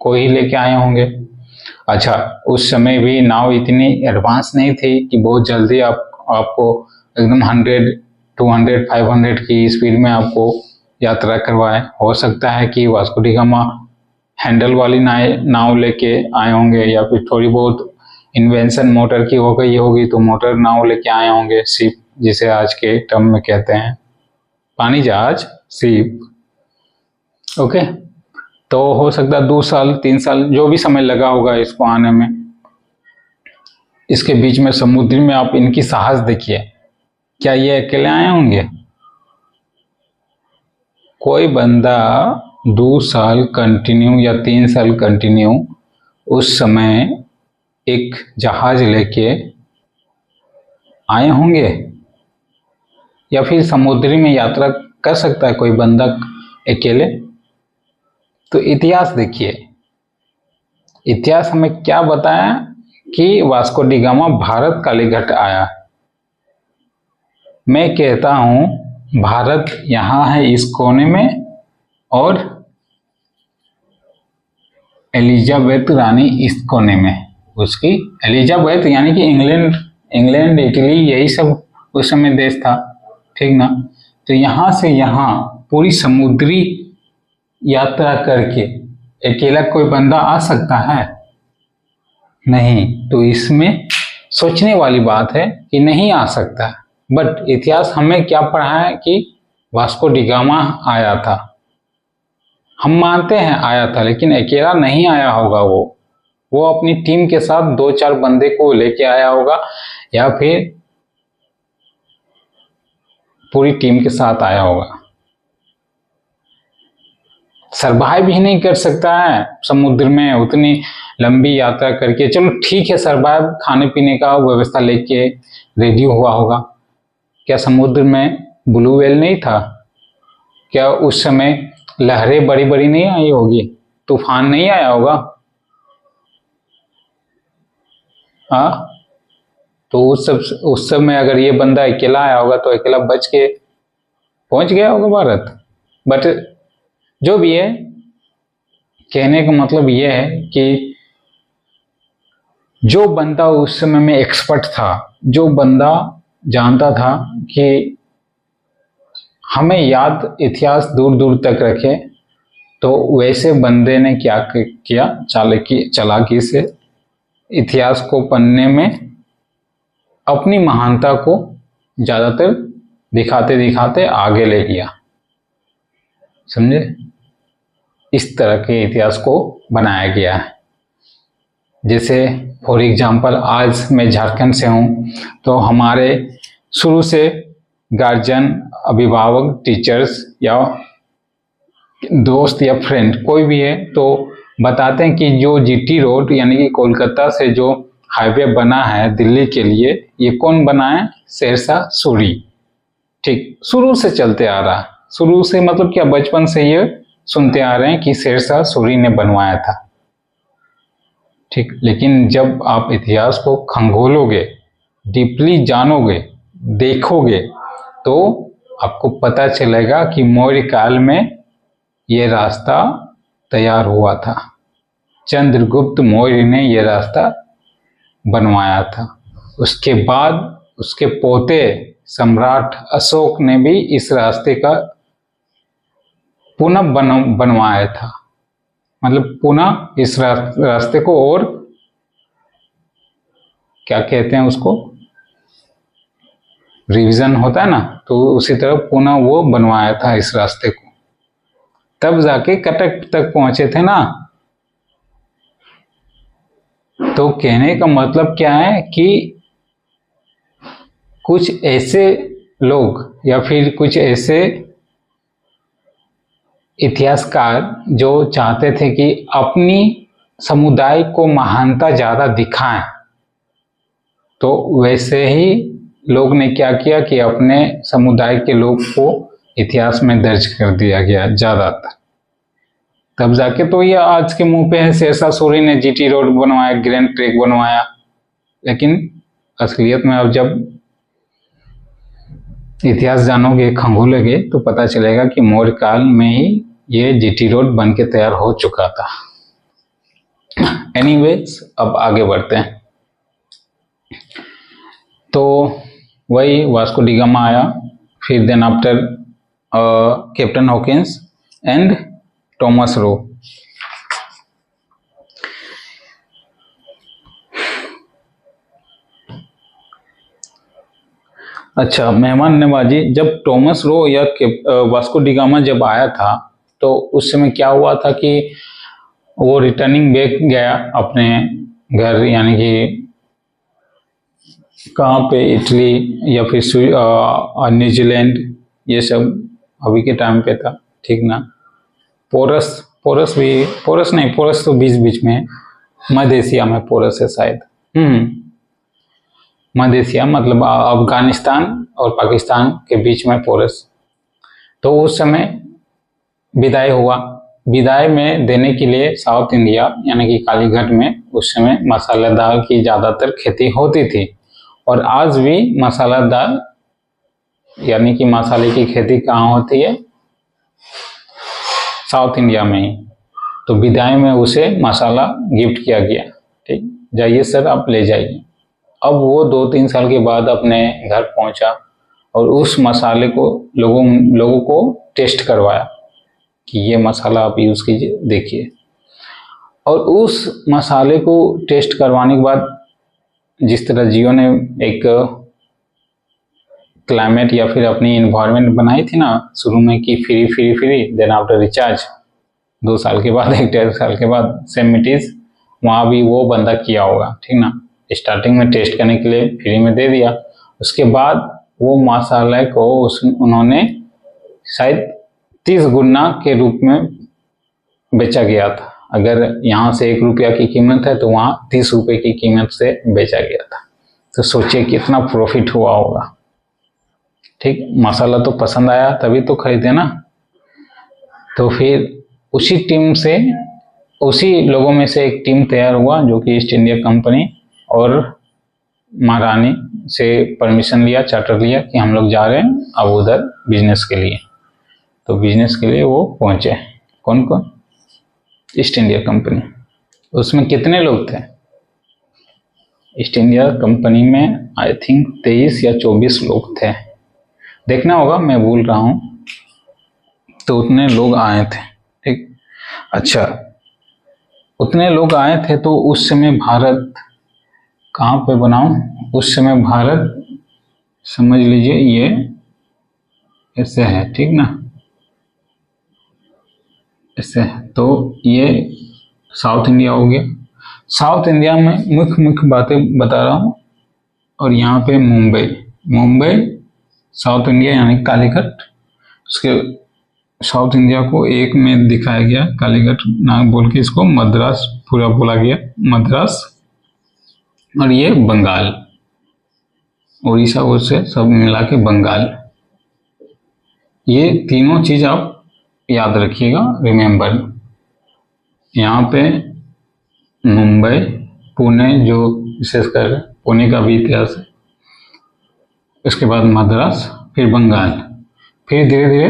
Speaker 1: को ही लेके आए होंगे। अच्छा, उस समय भी नाव इतनी एडवांस नहीं थी कि बहुत जल्दी आपको एकदम 100, 200, 500 की स्पीड में आपको यात्रा करवाए। हो सकता है कि वास्को डी गामा हैंडल वाली नाव लेके आए होंगे, या फिर थोड़ी बहुत इन्वेंशन मोटर की हो गई होगी तो मोटर नाव लेके आए होंगे, शिप जिसे आज के टर्म में कहते हैं, पानी जहाज, शिप। ओके, तो हो सकता है 2 साल 3 साल जो भी समय लगा होगा इसको आने में। इसके बीच में समुद्र में आप इनकी साहस देखिए, क्या ये अकेले आए होंगे? कोई बंदा 2 साल कंटिन्यू या 3 साल कंटिन्यू उस समय एक जहाज लेके आए होंगे, या फिर समुद्री में यात्रा कर सकता है कोई बंदा अकेले? तो इतिहास देखिए, इतिहास हमें क्या बताया कि Vasco da gamma Bharat Kalighat आया। मैं कहता हूं भारत यहाँ है इस कोने में, और एलिजाबेथ रानी इस कोने में। उसकी एलिजाबेथ यानी कि इंग्लैंड इटली यही सब उस समय देश था, ठीक ना। तो यहाँ से यहाँ पूरी समुद्री यात्रा करके अकेला कोई बंदा आ सकता है? नहीं। तो इसमें सोचने वाली बात है कि नहीं आ सकता। बट इतिहास हमें क्या पढ़ा है कि वास्को डी गामा आया था। हम मानते हैं आया था, लेकिन अकेला नहीं आया होगा। वो अपनी टीम के साथ 2-4 बंदे को लेके आया होगा, या फिर पूरी टीम के साथ आया होगा। सरवाइव ही नहीं कर सकता है समुद्र में उतनी लंबी यात्रा करके। चलो ठीक है, सरवाइव खाने पीने का व्यवस्था लेके रेडी हुआ होगा। क्या समुद्र में ब्लू व्हेल नहीं था? क्या उस समय लहरें बड़ी बड़ी नहीं आई होगी, तूफान नहीं आया होगा। हाँ, तो उस समय अगर ये बंदा अकेला आया होगा तो अकेला बच के पहुंच गया होगा भारत। बट जो भी है, कहने का मतलब ये है कि जो बंदा उस समय में एक्सपर्ट था, जो बंदा जानता था कि हमें याद इतिहास दूर दूर तक रखे, तो वैसे बंदे ने क्या किया, चालाकी से इतिहास को पढ़ने में अपनी महानता को ज्यादातर दिखाते दिखाते आगे ले गया। समझे? इस तरह के इतिहास को बनाया गया है। जैसे फॉर एग्जाम्पल, आज मैं झारखंड से हूँ, तो हमारे शुरू से गार्जियन, अभिभावक, टीचर्स या दोस्त या फ्रेंड कोई भी है तो बताते हैं कि जो जीटी रोड यानी कि कोलकाता से जो हाईवे बना है दिल्ली के लिए, ये कौन बना है? शेरशाह सूरी। ठीक, शुरू से चलते आ रहा है। शुरू से मतलब क्या, बचपन से ये सुनते आ रहे हैं कि शेरशाह सूरी ने बनवाया था। ठीक, लेकिन जब आप इतिहास को खंगोलोगे, डीपली जानोगे, देखोगे, तो आपको पता चलेगा कि मौर्य काल में ये रास्ता तैयार हुआ था। चंद्रगुप्त मौर्य ने यह रास्ता बनवाया था। उसके बाद उसके पोते सम्राट अशोक ने भी इस रास्ते का पुनः बनवाया था। मतलब पुनः इस रास्ते को, और क्या कहते हैं उसको, रिवीजन होता है ना, तो उसी तरह पुनः वो बनवाया था इस रास्ते को, तब जाके कटक तक पहुंचे थे ना। तो कहने का मतलब क्या है कि कुछ ऐसे लोग या फिर कुछ ऐसे इतिहासकार जो चाहते थे कि अपनी समुदाय को महानता ज्यादा दिखाएं, तो वैसे ही लोग ने क्या किया कि अपने समुदाय के लोग को इतिहास में दर्ज कर दिया गया ज्यादातर। तब जाके तो ये आज के मुंह पे है, शेरशाह सूरी ने जीटी रोड बनवाया, ग्रैंड ट्रैक बनवाया। लेकिन असलियत में अब जब इतिहास जानोगे, खंगोलोगे, तो पता चलेगा कि मौर्य काल में ही ये जीटी रोड बन के तैयार हो चुका था। एनीवेज, अब आगे बढ़ते हैं। तो वही वास्को डी गामा आया, फिर then after captain Hawkins and Thomas Roe. अच्छा, मेहमान नवाजी, जब थॉमस रो या वास्को डी गामा जब आया था, तो उस समय क्या हुआ था कि वो रिटर्निंग बैक गया अपने घर, यानी कि कहाँ पे, इटली या फिर न्यूजीलैंड, ये सब अभी के टाइम पे था। ठीक ना? पोरस तो बीच बीच में, मध्य एशिया में पोरस है शायद। मध्य एशिया मतलब अफगानिस्तान और पाकिस्तान के बीच में पोरस। तो उस समय विदाई हुआ। विदाई में देने के लिए साउथ इंडिया यानी कि कालीघाट में उस समय मसालेदार की ज्यादातर खेती होती थी, और आज भी मसालेदार यानी कि मसाले की खेती कहाँ होती है? साउथ इंडिया में ही। तो विदाई में उसे मसाला गिफ्ट किया गया। ठीक, जाइए सर, आप ले जाइए। अब वो 2-3 साल के बाद अपने घर पहुंचा और उस मसाले को लोगों को टेस्ट करवाया कि ये मसाला आप यूज कीजिए, देखिए। और उस मसाले को टेस्ट करवाने के बाद, जिस तरह जियो ने एक क्लाइमेट या फिर अपनी इन्वायरमेंट बनाई थी ना शुरू में कि फ्री देन आफ्टर रिचार्ज, 2 साल के बाद, 1-1.5 साल के बाद सेम इट इज, वहाँ भी वो बंदा किया होगा। ठीक ना? स्टार्टिंग में टेस्ट करने के लिए फ्री में दे दिया, उसके बाद वो मसाले को उन्होंने शायद 30 गुना के रूप में बेचा गया था। अगर यहाँ से 1 रुपया की कीमत है तो वहाँ 30 रुपए की कीमत से बेचा गया था। तो सोचिए कितना प्रॉफिट हुआ होगा। ठीक, मसाला तो पसंद आया तभी तो खरीदे ना। तो फिर उसी लोगों में से एक टीम तैयार हुआ जो कि ईस्ट इंडिया कंपनी और महारानी से परमिशन लिया, चार्टर लिया कि हम लोग जा रहे हैं अब उधर बिजनेस के लिए। तो बिजनेस के लिए वो पहुंचे। कौन कौन? East India company. उसमें कितने लोग थे? ईस्ट इंडिया कंपनी में आई थिंक 23 या 24 लोग थे, देखना होगा, मैं भूल रहा हूँ। तो उतने लोग आए थे, ठीक। अच्छा, उतने लोग आए थे तो उस समय भारत कहाँ पे बनाऊं? उस समय भारत समझ लीजिए ये ऐसे है, ठीक ना, ऐसे है। तो ये साउथ इंडिया हो गया। साउथ इंडिया में मुख्य बातें बता रहा हूँ। और यहाँ पे मुंबई साउथ इंडिया यानी कालीकट। उसके साउथ इंडिया को एक में दिखाया गया, कालीकट नाम बोल के इसको मद्रास पूरा बोला गया, मद्रास। और ये बंगाल, उड़ीसा से सब मिला के बंगाल। ये तीनों चीज आप याद रखिएगा, रिमेम्बर। यहाँ पे मुंबई, पुणे, जो विशेषकर पुणे का भी इतिहास है, उसके बाद मद्रास, फिर बंगाल, फिर धीरे धीरे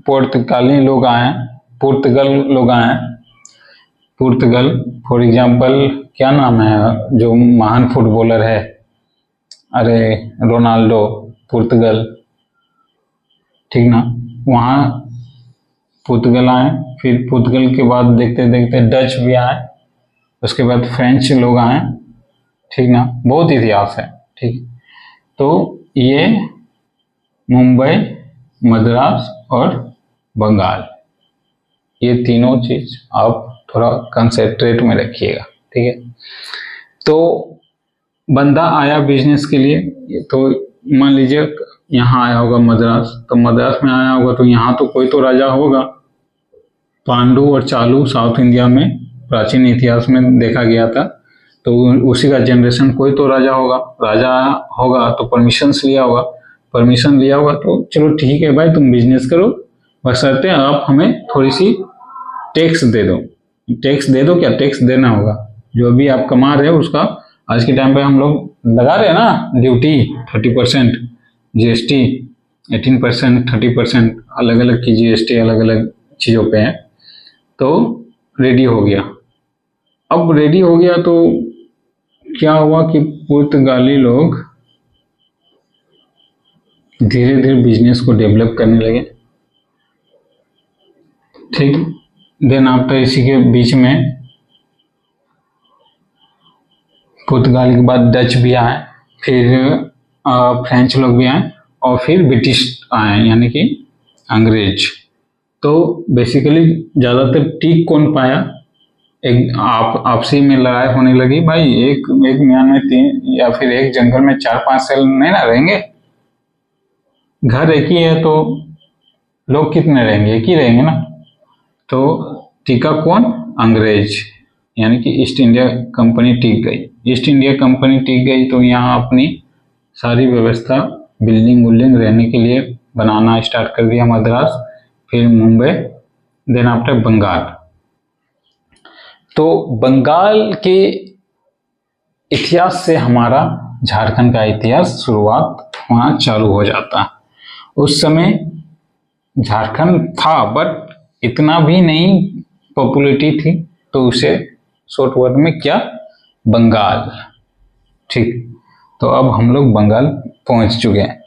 Speaker 1: पुर्तगाली लोग आए, पुर्तगाल लोग आए। पुर्तगाल फॉर एग्जाम्पल क्या नाम है जो महान फुटबॉलर है, अरे रोनाल्डो, पुर्तगाल, ठीक ना। वहाँ पुर्तगाल आए, फिर पुर्तगाल के बाद देखते देखते डच भी आए, उसके बाद फ्रेंच लोग आए, ठीक ना। बहुत इतिहास है, ठीक। तो ये मुंबई, मद्रास और बंगाल, ये तीनों चीज आप थोड़ा कंसेंट्रेट में रखिएगा, ठीक है। तो बंदा आया बिजनेस के लिए, तो मान लीजिए यहाँ आया होगा मद्रास, तो मद्रास में आया होगा तो यहाँ तो कोई तो राजा होगा। पांडु और चालू साउथ इंडिया में प्राचीन इतिहास में देखा गया था, तो उसी का जनरेशन कोई तो राजा होगा तो परमिशन लिया होगा तो चलो ठीक है भाई, तुम बिजनेस करो, बशर्ते आप हमें थोड़ी सी टैक्स दे दो। क्या टैक्स देना होगा, जो भी आप कमा रहे हो उसका। आज के टाइम पे हम लोग लगा रहे हैं ना ड्यूटी 30%, जीएसटी 18%, 30%, अलग अलग की जीएसटी अलग अलग चीज़ों पे है। तो रेडी हो गया। अब रेडी हो गया तो क्या हुआ कि पुर्तगाली लोग धीरे धीरे बिजनेस को डेवलप करने लगे, ठीक। देन आफ्टर इसी के बीच में पुर्तगाल के बाद डच भी आए, फिर फ्रेंच लोग भी आए और फिर ब्रिटिश आए यानी कि अंग्रेज। तो बेसिकली ज़्यादातर टिक कौन पाया? एक आपसी में लड़ाई होने लगी भाई, एक म्यान में 3 या फिर एक जंगल में 4-5 सेल नहीं ना रहेंगे। घर एक ही है तो लोग कितने रहेंगे? एक ही रहेंगे ना। तो टिका कौन? अंग्रेज, यानी कि ईस्ट इंडिया कंपनी टिक गई। ईस्ट इंडिया कंपनी टिक गई तो यहाँ अपनी सारी व्यवस्था बिल्डिंग रहने के लिए बनाना स्टार्ट कर दिया, मद्रास, फिर मुंबई, देन आफ्टर बंगाल। तो बंगाल के इतिहास से हमारा झारखंड का इतिहास शुरुआत वहाँ चालू हो जाता। उस समय झारखंड था बट इतना भी नहीं पॉपुलैरिटी थी, तो उसे शॉर्ट वर्ड में क्या? बंगाल, ठीक। तो अब हम लोग बंगाल पहुंच चुके हैं।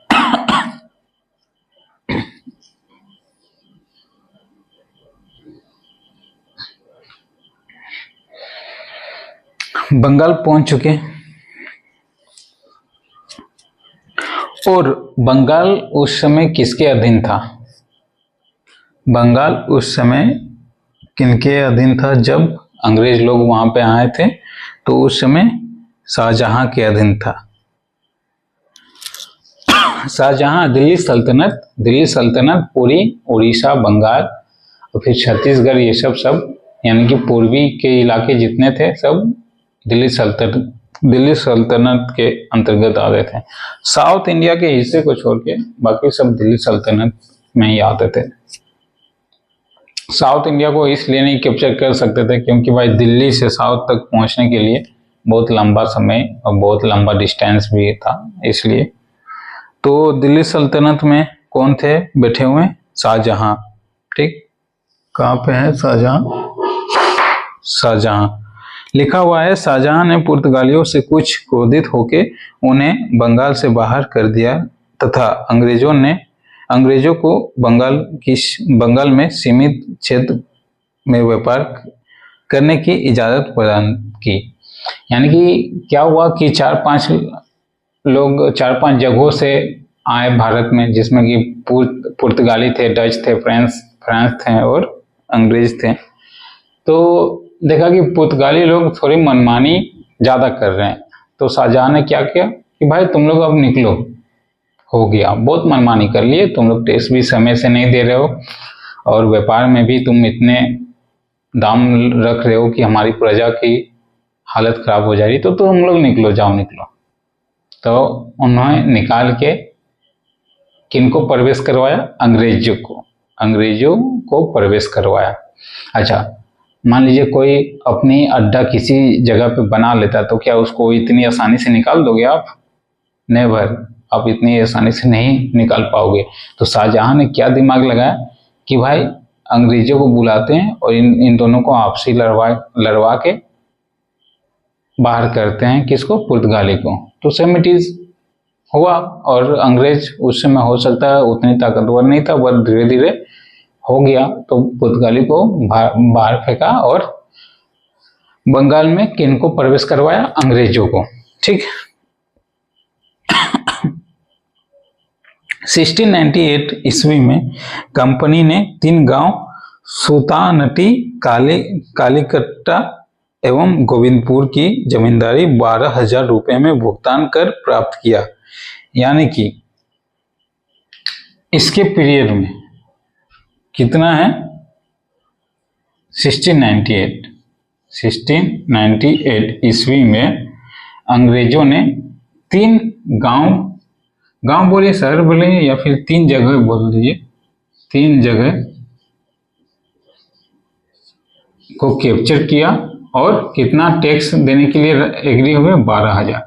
Speaker 1: बंगाल पहुंच चुके हैं और बंगाल उस समय किसके अधीन था? बंगाल उस समय किनके अधीन था? जब अंग्रेज लोग वहां पे आए थे तो उस समय शाहजहां के अधीन था। शाहजहां, दिल्ली सल्तनत पूरी उड़ीसा, बंगाल और फिर छत्तीसगढ़, ये सब यानी कि पूर्वी के इलाके जितने थे सब दिल्ली सल्तनत के अंतर्गत आ गए थे। साउथ इंडिया के हिस्से को छोड़ के बाकी सब दिल्ली सल्तनत में ही आते थे। साउथ इंडिया को इसलिए नहीं कैप्चर कर सकते थे क्योंकि भाई दिल्ली से साउथ तक पहुंचने के लिए बहुत लंबा समय और बहुत लंबा डिस्टेंस भी था, इसलिए। तो दिल्ली सल्तनत में कौन थे बैठे हुए? शाहजहां। ठीक, कहाँ पे है शाहजहां? शाहजहां लिखा हुआ है, शाहजहां ने पुर्तगालियों से कुछ क्रोधित होकर उन्हें बंगाल से बाहर कर दिया तथा अंग्रेजों को बंगाल में सीमित क्षेत्र में व्यापार करने की इजाजत प्रदान की। यानी कि क्या हुआ कि 4-5 लोग 4-5 जगहों से आए भारत में, जिसमें कि पुर्तगाली थे, डच थे, फ्रांस थे और अंग्रेज थे। तो देखा कि पुर्तगाली लोग थोड़ी मनमानी ज्यादा कर रहे हैं, तो शाहजहां ने क्या किया कि भाई तुम लोग अब निकलो, हो गया, बहुत मनमानी कर लिए, तुम लोग टैक्स भी समय से नहीं दे रहे हो और व्यापार में भी तुम इतने दाम रख रहे हो कि हमारी प्रजा की हालत खराब हो जा रही, तो तुम लोग निकलो, जाओ निकलो। तो उन्होंने निकाल के किनको प्रवेश करवाया? अंग्रेजों को प्रवेश करवाया। अच्छा, मान लीजिए कोई अपनी अड्डा किसी जगह पे बना लेता, तो क्या उसको इतनी आसानी से निकाल दोगे आप? नेवर, आप इतनी आसानी से नहीं निकाल पाओगे। तो शाहजहां ने क्या दिमाग लगाया कि भाई अंग्रेजों को बुलाते हैं और इन दोनों को आपसी लड़वा के बाहर करते हैं। किसको? पुर्तगाली को। तो सेम इट इज हुआ, और अंग्रेज उस समय हो सकता है उतनी ताकतवर नहीं था, बट धीरे धीरे हो गया। तो पुर्तगाली को बाहर फेंका और बंगाल में किनको प्रवेश करवाया? अंग्रेजों को। ठीक। 1698 ईस्वी में कंपनी ने 3 गांव सुतानटी, कालीकट्टा एवं गोविंदपुर की जमींदारी 12,000 रुपए में भुगतान कर प्राप्त किया। यानी कि इसके पीरियड में कितना है? 1698 ईस्वी में अंग्रेजों ने 3 गांव बोलिए, शहर बोलिए, या फिर 3 जगह बोल दीजिए, 3 जगह को कैप्चर किया और कितना टैक्स देने के लिए एग्री हुए? 12,000,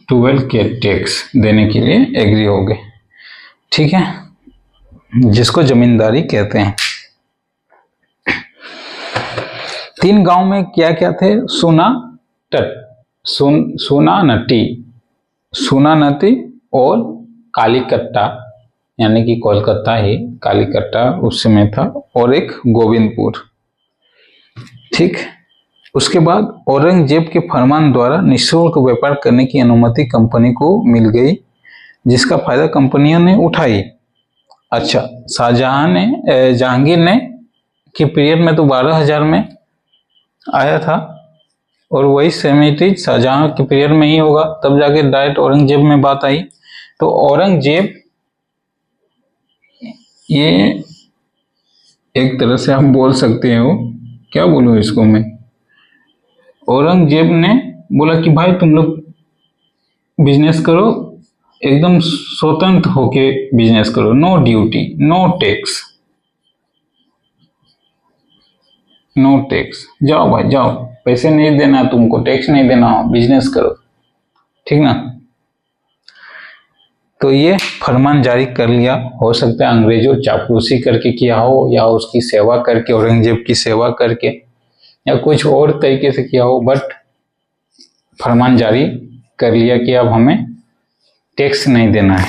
Speaker 1: 12 के टैक्स देने के लिए एग्री हो गए। ठीक है, जिसको जमींदारी कहते हैं। 3 गांव में क्या क्या थे? सोनानटी और कालीकट्टा, यानी कि कोलकाता ही कालीकट्टा उस समय था, और एक गोविंदपुर। ठीक। उसके बाद औरंगजेब के फरमान द्वारा निःशुल्क व्यापार करने की अनुमति कंपनी को मिल गई, जिसका फायदा कंपनियों ने उठाई। अच्छा, जहांगीर ने के पीरियड में तो 12,000 में आया था, और वही सेमेटिज शाहजहां के पीरियड में ही होगा, तब जाके डायरेक्ट औरंगजेब में बात आई। तो औरंगजेब, ये एक तरह से आप बोल सकते हो, क्या बोलूं इसको मैं, औरंगजेब ने बोला कि भाई तुम लोग बिजनेस करो, एकदम स्वतंत्र होके बिजनेस करो, no duty, no tax, no tax, जाओ भाई जाओ, पैसे नहीं देना तुमको, टैक्स नहीं देना, बिजनेस करो। ठीक ना। तो ये फरमान जारी कर लिया। हो सकता है अंग्रेजों चापलूसी करके किया हो, या उसकी सेवा करके, औरंगजेब की सेवा करके, या कुछ और तरीके से किया हो, बट फरमान जारी कर लिया कि अब हमें टैक्स नहीं देना है।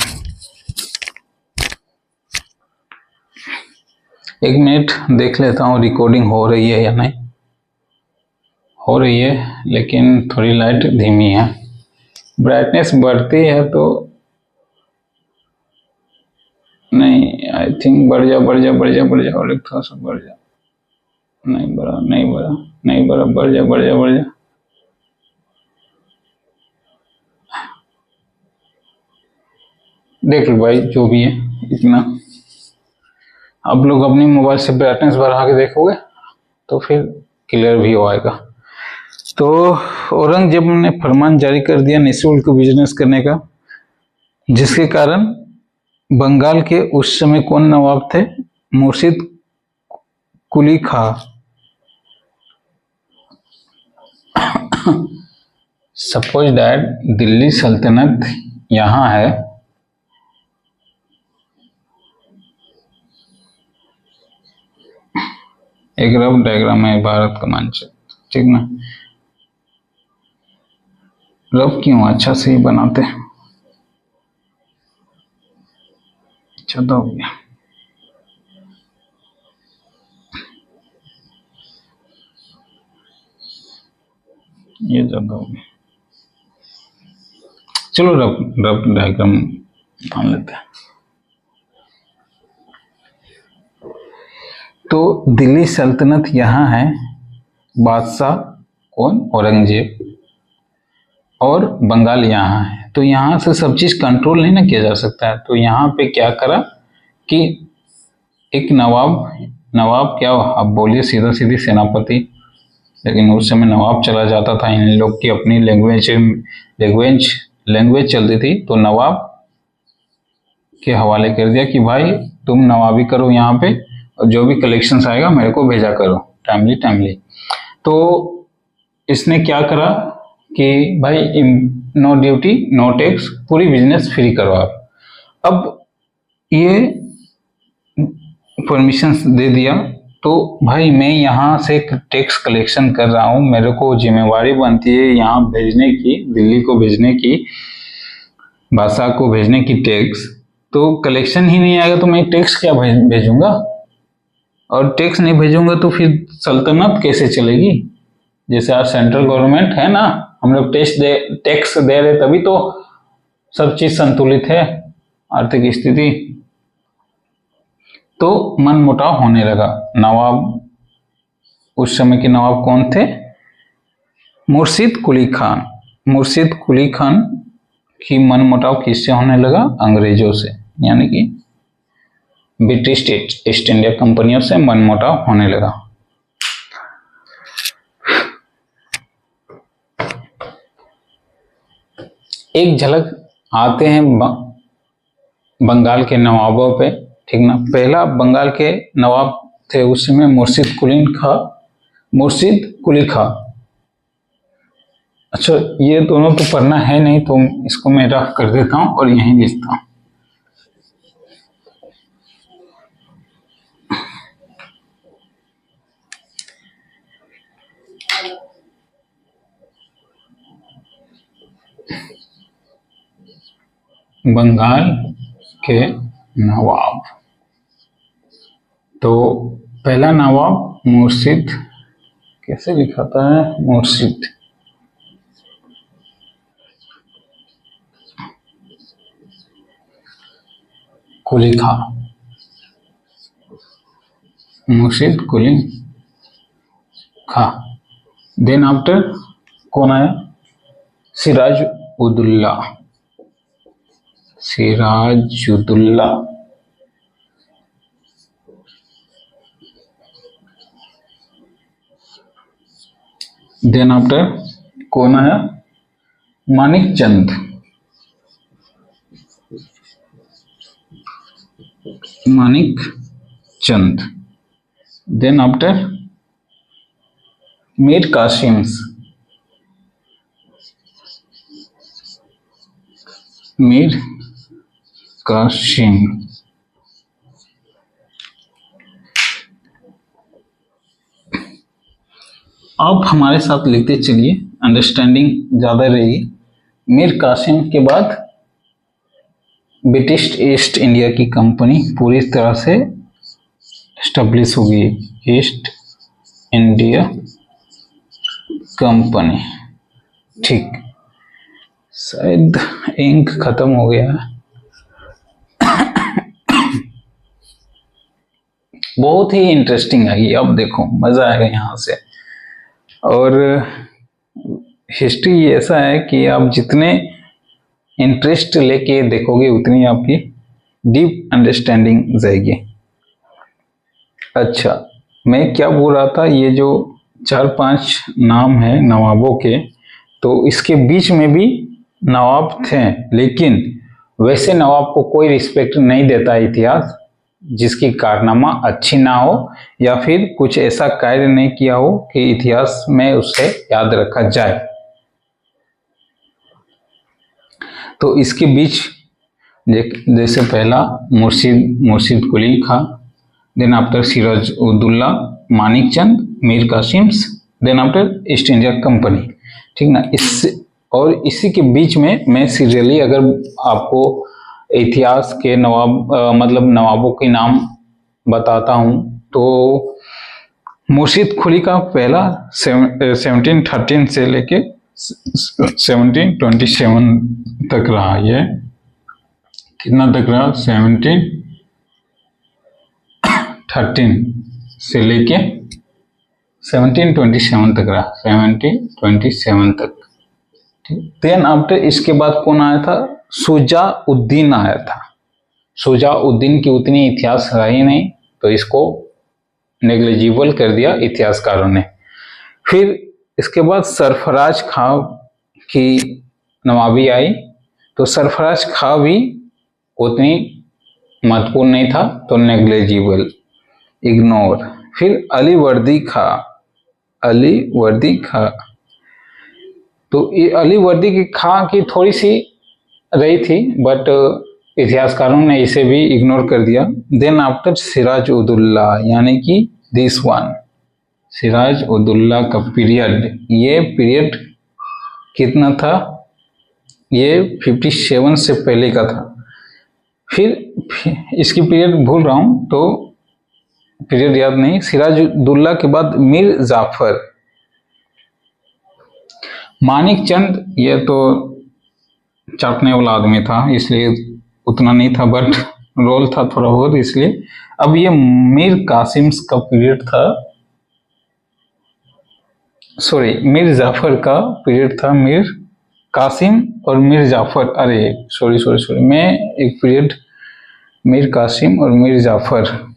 Speaker 1: 1 मिनट देख लेता हूँ रिकॉर्डिंग हो रही है या नहीं। हो रही है, लेकिन थोड़ी लाइट धीमी है। ब्राइटनेस बढ़ती है तो नहीं, आई थिंक बढ़ जा, और एक थोड़ा सा बढ़ जा, नहीं बढ़ा, बढ़ जा। देख लो भाई, जो भी है इतना। आप लोग अपनी मोबाइल से ब्राइटनेस बढ़ा के देखोगे तो फिर क्लियर भी हो आएगा। तो औरंगजेब ने फरमान जारी कर दिया निःशुल्क बिजनेस करने का, जिसके कारण बंगाल के उस समय कौन नवाब थे? मुर्शिद कुली खां। सपोज दैट दिल्ली सल्तनत यहाँ है, एक रफ डायग्राम है भारत का मानचित्र, ठीक ना? रफ क्यों, अच्छा से ही बनाते हैं। अच्छा हो गया, ये ज्यादा हो गया। चलो रफ डायग्राम मान लेते हैं। तो दिल्ली सल्तनत यहाँ है, बादशाह कौन? औरंगजेब, और बंगाल यहाँ है। तो यहाँ से सब चीज कंट्रोल नहीं ना किया जा सकता है। तो यहाँ पे क्या करा कि एक नवाब क्या, आप बोलिए सीधा सीधी सेनापति, लेकिन उस समय नवाब चला जाता था, इन लोग की अपनी लैंग्वेज चलती थी, तो नवाब के हवाले कर दिया कि भाई तुम नवाबी करो यहाँ पे, और जो भी कलेक्शन आएगा मेरे को भेजा करो टाइमली। तो इसने क्या करा कि भाई नो ड्यूटी नो टैक्स, पूरी बिजनेस फ्री करो आप। अब ये परमिशन दे दिया, तो भाई मैं यहाँ से टैक्स कलेक्शन कर रहा हूँ, मेरे को जिम्मेवारी बनती है यहाँ भेजने की, दिल्ली को भेजने की, बादशाह को भेजने की टैक्स। तो कलेक्शन ही नहीं आएगा तो मैं टैक्स क्या भेजूंगा, और टैक्स नहीं भेजूंगा तो फिर सल्तनत कैसे चलेगी? जैसे आज सेंट्रल गवर्नमेंट है ना, हम लोग टैक्स दे रहे, तभी तो सब चीज संतुलित है, आर्थिक स्थिति। तो मन मुटाव होने लगा। नवाब, उस समय के नवाब कौन थे? मुर्शिद कुली खान की मन मुटाव किससे होने लगा? अंग्रेजों से, यानी कि ब्रिटिश ईस्ट इंडिया कंपनियों से मन मुटाव होने लगा। एक झलक आते हैं बंगाल के नवाबों पे, ठीक ना? पहला बंगाल के नवाब थे उस समय मुर्शिद कुली खां। अच्छा, ये दोनों तो पढ़ना है नहीं, तो इसको मैं रफ कर देता हूं और यहीं लिखता हूं। बंगाल के नवाब, तो पहला नवाब मुर्शिद, कैसे लिखाता है? मुर्शिद कुली खां, मुर्शिद कुली खां। देन आफ्टर कौन आया? सिराजुद्दौला। देन आफ्टर कौन आया? मानिक चंद। Then after Mir Qasim. आप हमारे साथ लिखते चलिए, अंडरस्टैंडिंग ज्यादा रहेगी। मीर कासिम के बाद ब्रिटिश ईस्ट इंडिया की कंपनी पूरी तरह से एस्टेब्लिश हो गई, ईस्ट इंडिया कंपनी। ठीक, शायद इंक खत्म हो गया है। बहुत ही इंटरेस्टिंग है ये, अब देखो मजा आएगा यहाँ से। और हिस्ट्री ऐसा है कि आप जितने इंटरेस्ट लेके देखोगे उतनी आपकी डीप अंडरस्टैंडिंग जाएगी। अच्छा, मैं क्या बोल रहा था, ये जो 4-5 नाम है नवाबों के, तो इसके बीच में भी नवाब थे, लेकिन वैसे नवाब को कोई रिस्पेक्ट नहीं देता इतिहास जिसकी कारनामा अच्छी ना हो या फिर कुछ ऐसा कार्य नहीं किया हो कि इतिहास में उसे याद रखा जाए। तो इसके बीच जैसे पहला Murshid Quli Khan, then after Siraj ud-Daulah, Manik Chand, Mir Qasims, then after East India Company, ठीक ना। और इसी के बीच में मैं सीरियली अगर आपको इतिहास के मतलब नवाबों के नाम बताता हूं तो मुर्शिद कुली का पहला 1713 से लेके 1727 तक रहा। ये कितना तक रहा? 1713 से लेके 1727 तक रहा, 1727 तक। देन आफ्टर इसके बाद कौन आया था? शुजाउद्दीन आया था। शुजाउद्दीन की उतनी इतिहास रही नहीं तो इसको नेग्लिजिबल कर दिया इतिहासकारों ने। फिर इसके बाद सरफराज खां की नवाबी आई तो सरफराज खां भी उतनी महत्वपूर्ण नहीं था तो नेग्लिजिबल, इग्नोर। फिर अलीवर्दी खां तो ये अलीवर्दी की खां की थोड़ी सी रही थी बट इतिहासकारों ने इसे भी इग्नोर कर दिया। देन आफ्टर सिराज उद्दौला, यानी कि दिस वन सिराज उद्दौला का पीरियड, ये पीरियड कितना था? ये 57 से पहले का था। फिर इसकी पीरियड भूल रहा हूं तो पीरियड याद नहीं। सिराज उद्दौला के बाद मीर जाफर, मानिक चंद ये तो चाटने वाला आदमी था इसलिए उतना नहीं था बट रोल था थोड़ा बहुत इसलिए। अब ये मीर कासिम्स का पीरियड था, सॉरी मीर जाफर का पीरियड था। मीर कासिम और मीर जाफर, अरे सॉरी मैं एक पीरियड मीर कासिम और मीर जाफर,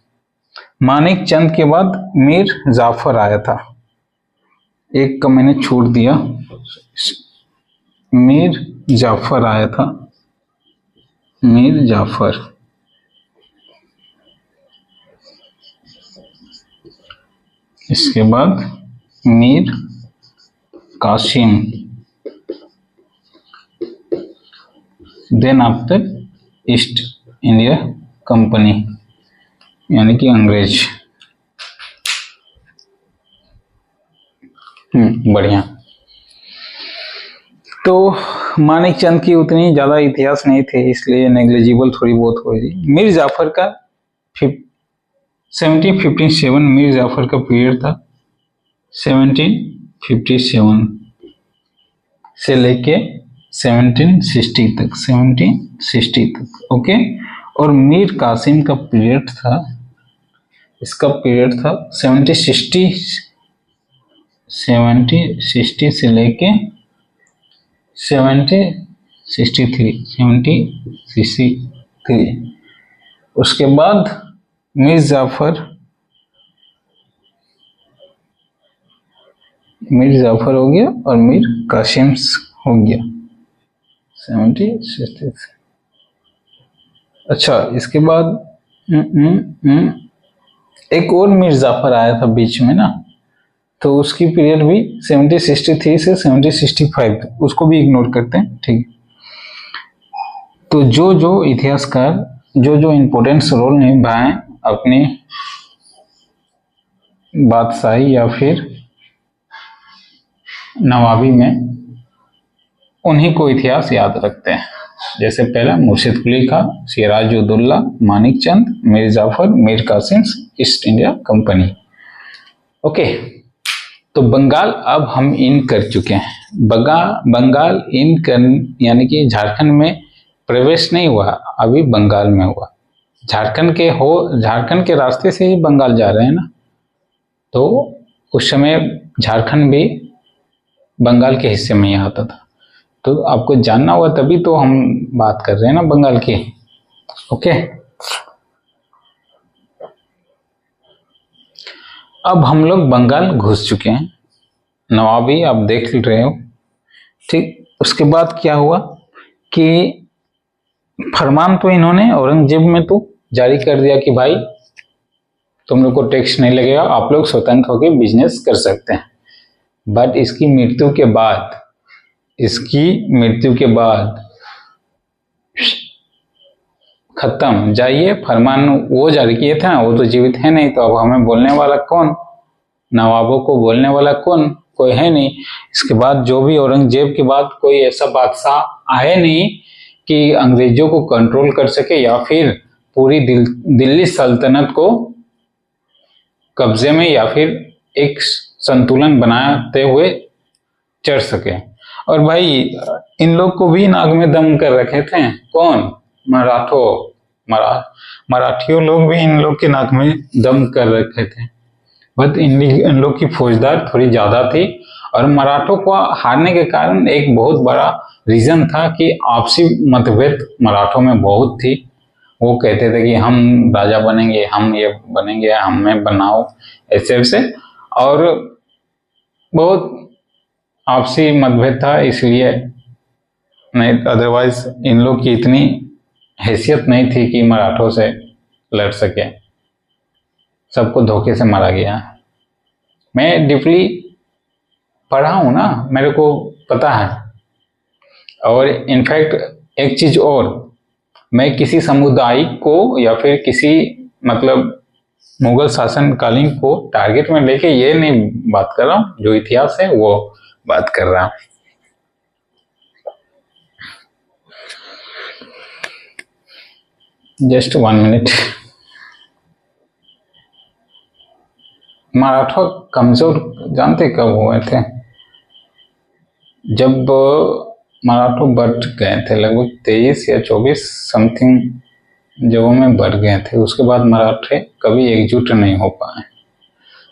Speaker 1: मानिक चंद के बाद मीर जाफर आया था, एक का मैंने छोड़ दिया, मीर जाफर आया था, मीर जाफर। इसके बाद Mir Qasim, then after East India Company यानी कि अंग्रेज। बढ़िया। तो मानिक चंद की उतनी ज्यादा इतिहास नहीं थे इसलिए नेग्लिजिबल थोड़ी बहुत हुई। मीर जाफर का 1757 मीर जाफर का पीरियड था, 1757 से लेके 1760 तक, ओके। और मीर कासिम का पीरियड था, इसका पीरियड था 1760 से लेके 1763। उसके बाद मीर जाफर हो गया और मीर कासिम्स हो गया 1763। अच्छा, इसके बाद एक और मीर जाफर आया था बीच में ना, तो उसकी पीरियड भी 1763 से 1765, उसको भी इग्नोर करते हैं, ठीक। तो जो इतिहासकार जो इम्पोर्टेंट रोल निभाए अपनी बादशाही या फिर नवाबी में, उन्हीं को इतिहास याद रखते हैं। जैसे पहला Murshid Quli Khan, Siraj ud-Daulah, Manik Chand, Mir Jafar, Mir Qasim, East India Company. Okay, तो बंगाल अब हम इन कर चुके हैं। बंगाल इन कर यानी कि झारखंड में प्रवेश नहीं हुआ, अभी बंगाल में हुआ। झारखंड के रास्ते से ही बंगाल जा रहे हैं ना, तो उस समय झारखंड भी बंगाल के हिस्से में ही आता था। तो आपको जानना होगा, तभी तो हम बात कर रहे हैं ना बंगाल की। ओके, अब हम लोग बंगाल घुस चुके हैं, नवाबी आप देख रहे हो, ठीक। उसके बाद क्या हुआ कि फरमान तो इन्होंने औरंगजेब में तो जारी कर दिया कि भाई तुम लोग को टैक्स नहीं लगेगा, आप लोग स्वतंत्र होकर बिजनेस कर सकते हैं। बट इसकी मृत्यु के बाद खत्म, जाइए, फरमान वो जारी किए थे ना, वो तो जीवित है नहीं, तो अब हमें बोलने वाला कौन, नवाबों को बोलने वाला कौन, कोई है नहीं। इसके बाद जो भी औरंगजेब के बाद कोई ऐसा बादशाह आए नहीं कि अंग्रेजों को कंट्रोल कर सके या फिर पूरी दिल्ली सल्तनत को कब्जे में या फिर एक संतुलन बनाते हुए चढ़ सके। और भाई इन लोग को भी नाक में दम कर रखे थे, कौन, मराठियों लोग भी इन लोग के नाक में दम कर रखे थे। बट इन लोग की फौजदार थोड़ी ज्यादा थी, और मराठों को हारने के कारण एक बहुत बड़ा रीजन था कि आपसी मतभेद मराठों में बहुत थी। वो कहते थे कि हम राजा बनेंगे, हम ये बनेंगे, हमें बनाओ, ऐसे ऐसे, और बहुत आपसी मतभेद था। इसलिए नहीं, अदरवाइज इन लोग की इतनी हैसियत नहीं थी कि मराठों से लड़ सके। सबको धोखे से मारा गया। मैं डीपली पढ़ा हूं ना, मेरे को पता है। और इनफैक्ट एक चीज और, मैं किसी समुदाय को या फिर किसी मतलब मुगल शासनकालीन को टारगेट में लेके ये नहीं बात कर रहा हूँ, जो इतिहास है वो बात कर रहा हूँ। Just 1 minute. मराठा कमजोर जानते कब हुए थे? जब मराठा बढ़ गए थे, लगभग 23 या 24 समथिंग जगहों में बढ़ गए थे। उसके बाद मराठे कभी एकजुट नहीं हो पाए,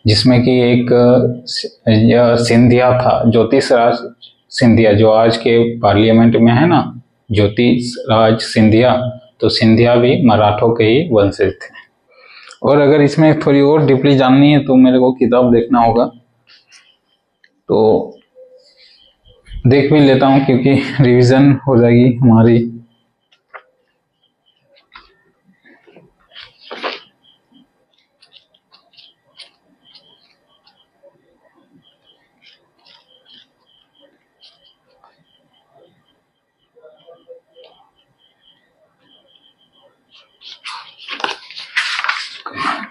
Speaker 1: जिसमें कि एक सिंधिया था, ज्योतिषराज सिंधिया, जो आज के पार्लियामेंट में है ना, ज्योतिषराज सिंधिया। तो सिंधिया भी मराठों के ही वंशज थे। और अगर इसमें थोड़ी और डीपली जाननी है तो मेरे को किताब देखना होगा, तो देख भी लेता हूँ, क्योंकि रिवीजन हो जाएगी हमारी।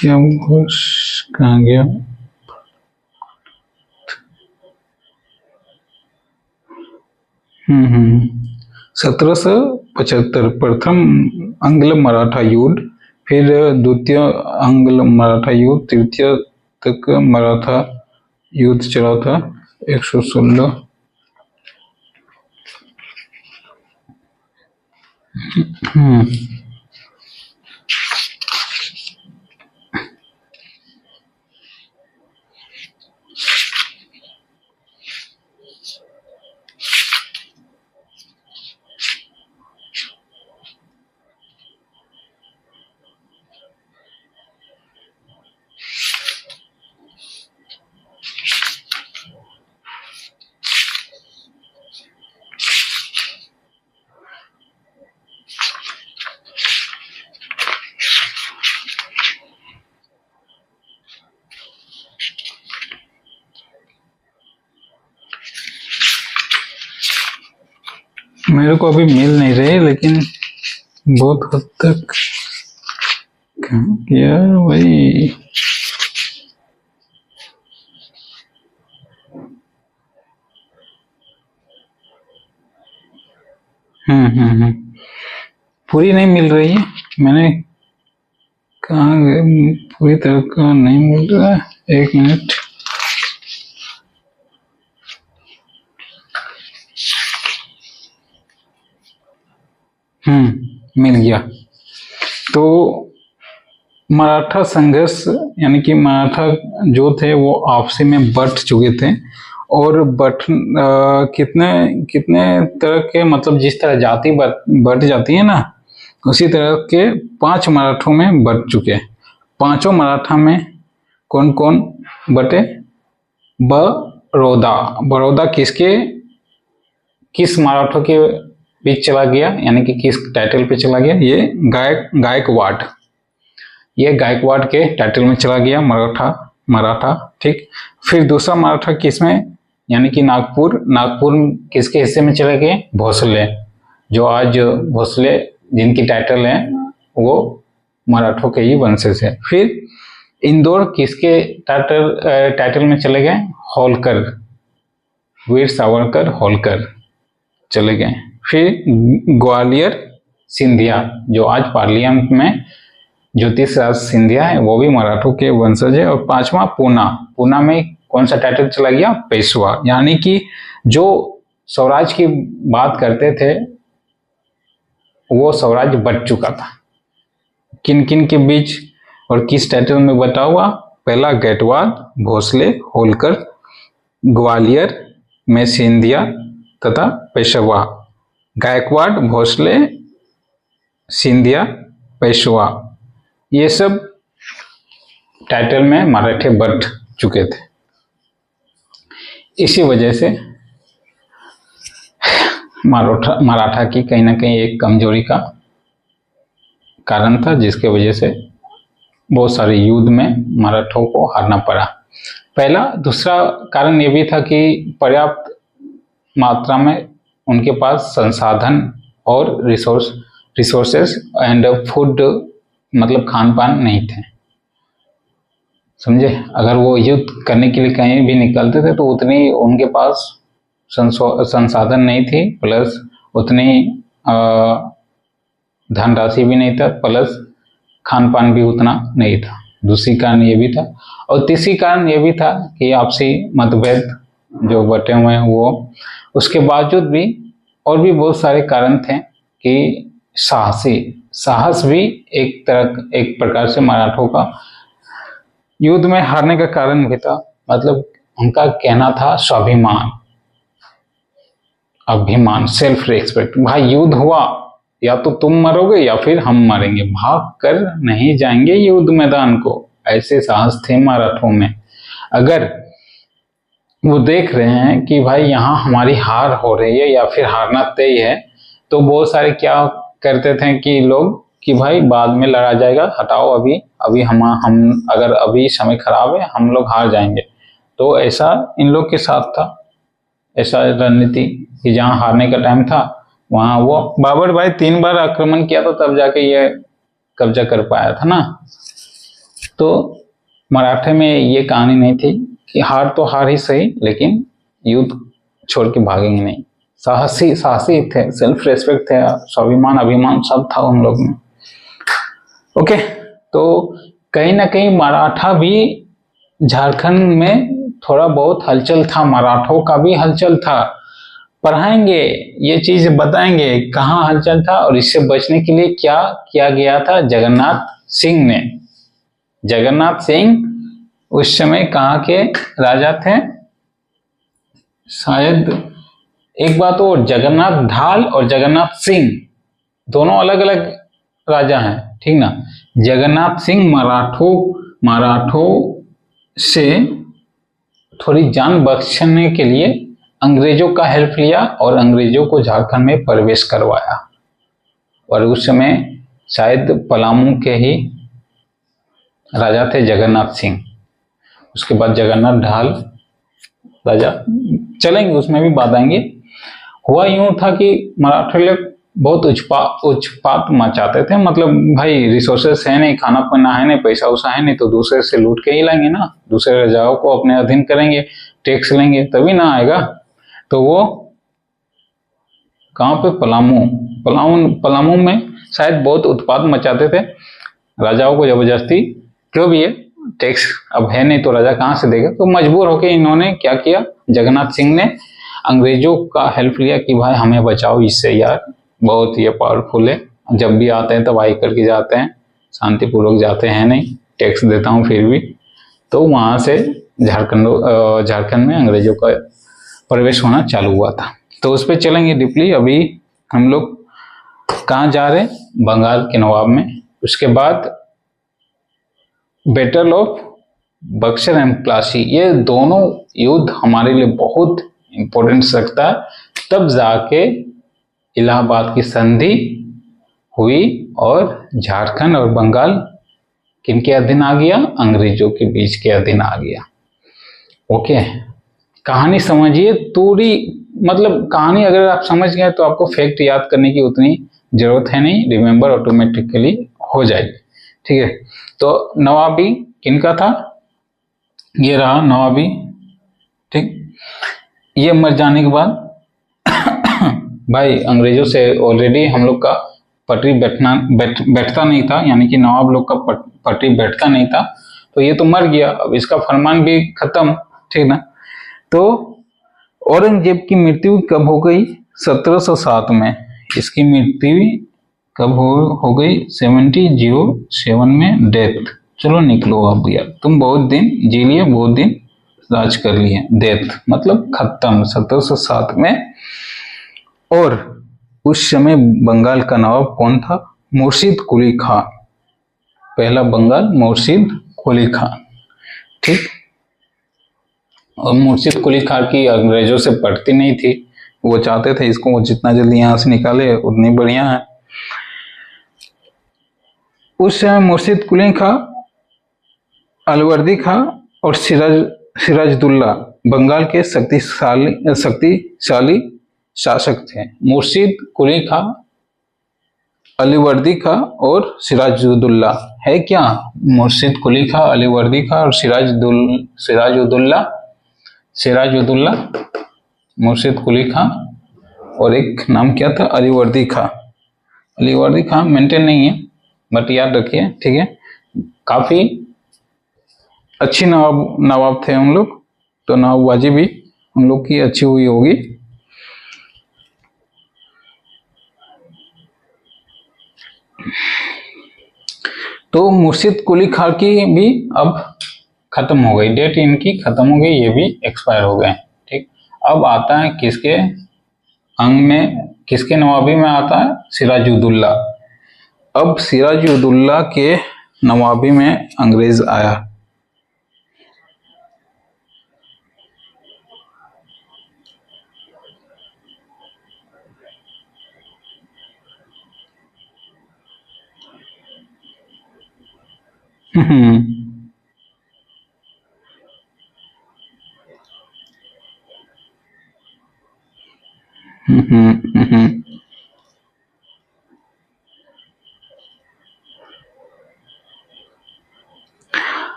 Speaker 1: क्या घोष कहाँ गया? हम्म 1775 प्रथम अंग्ल मराठा युद्ध, फिर द्वितीय अंग्ल मराठा युद्ध, तृतीय तक मराठा युद्ध चला था 116। मेरे को अभी मिल नहीं रहे, लेकिन बहुत हद तक किया भाई। पूरी नहीं मिल रही है, मैंने कहा पूरी तरह का नहीं मिल रहा है। 1 मिनट। मिल गया। तो मराठा संघर्ष यानी कि मराठा जो थे वो आपसी में बट चुके थे, और कितने कितने तरह के, मतलब जिस तरह जाति बट जाती है ना, उसी तरह के 5 मराठों में बट चुके। 5 मराठा में कौन कौन बटे? बड़ौदा किस मराठों के बीच चला गया, यानी कि किस टाइटल पे चला गया, ये गायकवाड़, ये गायकवाड़ के टाइटल में चला गया, मराठा। ठीक, फिर दूसरा मराठा किसमें, यानी कि नागपुर किसके हिस्से में चले गए, भोसले, जो आज भोसले जिनकी टाइटल है वो मराठों के ही वंशज है। फिर इंदौर किसके टाइटल में चले गए, होलकर, वीर सावरकर होलकर चले गए। फिर ग्वालियर सिंधिया, जो आज पार्लियामेंट में ज्योतिष राज सिंधिया है, वो भी मराठों के वंशज है। और पांचवा पूना में कौन सा टाइटल चला गया, पेशवा, यानी कि जो स्वराज की बात करते थे वो स्वराज बट चुका था। किन किन के बीच और किस टाइटल में बटा हुआ, पहला गायकवाड़, भोसले, होलकर, ग्वालियर में सिंधिया तथा पेशवा। गायकवाड़, भोसले, सिंधिया, पेशवा, ये सब टाइटल में मराठे बट चुके थे। इसी वजह से मराठा की कहीं ना कहीं एक कमजोरी का कारण था, जिसके वजह से बहुत सारे युद्ध में मराठों को हारना पड़ा, पहला। दूसरा कारण ये भी था कि पर्याप्त मात्रा में उनके पास संसाधन और रिसोर्सेस एंड फूड, मतलब खान पान नहीं थे, समझे। अगर वो युद्ध करने के लिए कहीं भी निकलते थे तो उतनी उनके पास संसाधन नहीं थी, प्लस उतनी धनराशि भी नहीं था, प्लस खान पान भी उतना नहीं था। दूसरी कारण ये भी था। और तीसरी कारण ये भी था कि आपसी मतभेद जो बटे हुए हैं वो, उसके बावजूद भी और भी बहुत सारे कारण थे कि साहस भी एक प्रकार से मराठों का युद्ध में हारने का कारण भी था। मतलब उनका कहना था स्वाभिमान, अभिमान, सेल्फ रेस्पेक्ट। भाई युद्ध हुआ, या तो तुम मरोगे या फिर हम मरेंगे, भाग कर नहीं जाएंगे युद्ध मैदान को, ऐसे साहस थे मराठों में। अगर वो देख रहे हैं कि भाई यहाँ हमारी हार हो रही है या फिर हारना तय है, तो बहुत सारे क्या करते थे कि लोग कि भाई बाद में लड़ा जाएगा, हटाओ, अभी हम अगर अभी समय खराब है, हम लोग हार जाएंगे। तो ऐसा इन लोग के साथ था, ऐसा रणनीति कि जहाँ हारने का टाइम था वहाँ वो बाबर भाई 3 बार आक्रमण किया था, तब जाके ये कब्जा कर पाया था ना। तो मराठे में ये कहानी नहीं थी कि हार तो हार ही सही, लेकिन युद्ध छोड़ के भागेंगे नहीं। साहसी थे, सेल्फ रेस्पेक्ट थे, स्वाभिमान, अभिमान सब था उन लोग में। ओके, तो कहीं ना कहीं मराठा भी, झारखंड में थोड़ा बहुत हलचल था, मराठों का भी हलचल था। पढ़ाएंगे, ये चीज बताएंगे कहाँ हलचल था और इससे बचने के लिए क्या किया गया था जगन्नाथ सिंह ने। जगन्नाथ सिंह उस समय कहाँ के राजा थे, शायद एक बात और, जगन्नाथ ढाल और जगन्नाथ सिंह दोनों अलग अलग राजा हैं, ठीक ना। जगन्नाथ सिंह मराठों से थोड़ी जान बख्शने के लिए अंग्रेजों का हेल्प लिया और अंग्रेजों को झारखंड में प्रवेश करवाया। और उस समय शायद पलामू के ही राजा थे जगन्नाथ सिंह। उसके बाद जगन्नाथ ढाल राजा, चलेंगे उसमें भी बात आएंगे। हुआ यूं था कि मराठे लोग बहुत उत्पात मचाते थे, मतलब भाई रिसोर्सेस है नहीं, खाना पीना है नहीं, पैसा उसा है नहीं, तो दूसरे से लूट के ही लाएंगे ना, दूसरे राजाओं को अपने अधीन करेंगे, टैक्स लेंगे तभी ना आएगा। तो वो कहाँ पे, पलामू में शायद बहुत उत्पात मचाते थे, राजाओं को जबरदस्ती, क्यों भी है टैक्स अब है नहीं तो राजा कहाँ से देगा। तो मजबूर होकर इन्होंने क्या किया, जगन्नाथ सिंह ने अंग्रेजों का हेल्प लिया कि भाई हमें बचाओ इससे यार, बहुत ये पावरफुल है, जब भी आते हैं तब आई करके जाते हैं, शांतिपूर्वक जाते हैं नहीं, टैक्स देता हूँ फिर भी। तो वहां से झारखंड में अंग्रेजों का प्रवेश होना चालू हुआ था। तो उस पर चलेंगे डीपली। अभी हम लोग कहाँ जा रहे हैं, बंगाल के नवाब में। उसके बाद battle of Buxar and Plassey, ये दोनों युद्ध हमारे लिए बहुत इंपॉर्टेंस रखता है। तब जाके इलाहाबाद की संधि हुई और झारखंड और बंगाल किनके अधीन आ गया? अंग्रेजों के बीच के अधीन आ गया। ओके, कहानी समझिए थोड़ी, मतलब कहानी अगर आप समझ गए तो आपको फैक्ट याद करने की उतनी जरूरत है नहीं, रिमेंबर ऑटोमेटिकली हो जाएगी। ठीक है, तो नवाबी किनका था? ये रहा नवाबी। ठीक, ये मर जाने के बाद भाई अंग्रेजों से ऑलरेडी हम लोग का पटरी बैठता नहीं था, यानी कि नवाब लोग का पटरी बैठता नहीं था, तो ये तो मर गया, अब इसका फरमान भी खत्म। ठीक ना, तो औरंगजेब की मृत्यु कब हो गई? 1707 में। इसकी मृत्यु कब हो गई? 1707 में डेथ। चलो निकलो अब यार, तुम बहुत दिन जी लिए, बहुत दिन राज कर लिए। डेथ मतलब खत्म 1707 में। और उस समय बंगाल का नवाब कौन था? मुर्शिद कुली खान। पहला बंगाल मुर्शिद कुली खान। ठीक, और मुर्शिद कुली खान की अंग्रेजों से पटती नहीं थी, वो चाहते थे इसको जितना जल्दी यहाँ से निकाले उतनी बढ़िया है। उस समय मुर्शिद कुली खान, अलवर्दी खां और सिराजुद्दौला बंगाल के शक्तिशाली शासक थे। मुर्शिद कुली खां, अलीवर्दी खां और सिराजुद्दौला है क्या? मुर्शिद कुली खां, अलीवर्दी खां और सिराजुद्दौला, मुर्शिद कुली खां और एक नाम क्या था? अलीवर्दी खां। अलीवर्दी खां मेंटेन नहीं है बट याद रखिए। ठीक है, काफी अच्छी नवाब थे हम लोग, तो नवाबबाजी भी हम लोग की अच्छी हुई होगी। तो मुर्शिद कुली खान की भी अब खत्म हो गई, डेट इनकी खत्म हो गई, ये भी एक्सपायर हो गए। ठीक, अब आता है किसके अंग में, किसके नवाबी में आता है? सिराजुद्दौला। अब सिराजुद्दौला के नवाबी में अंग्रेज आया।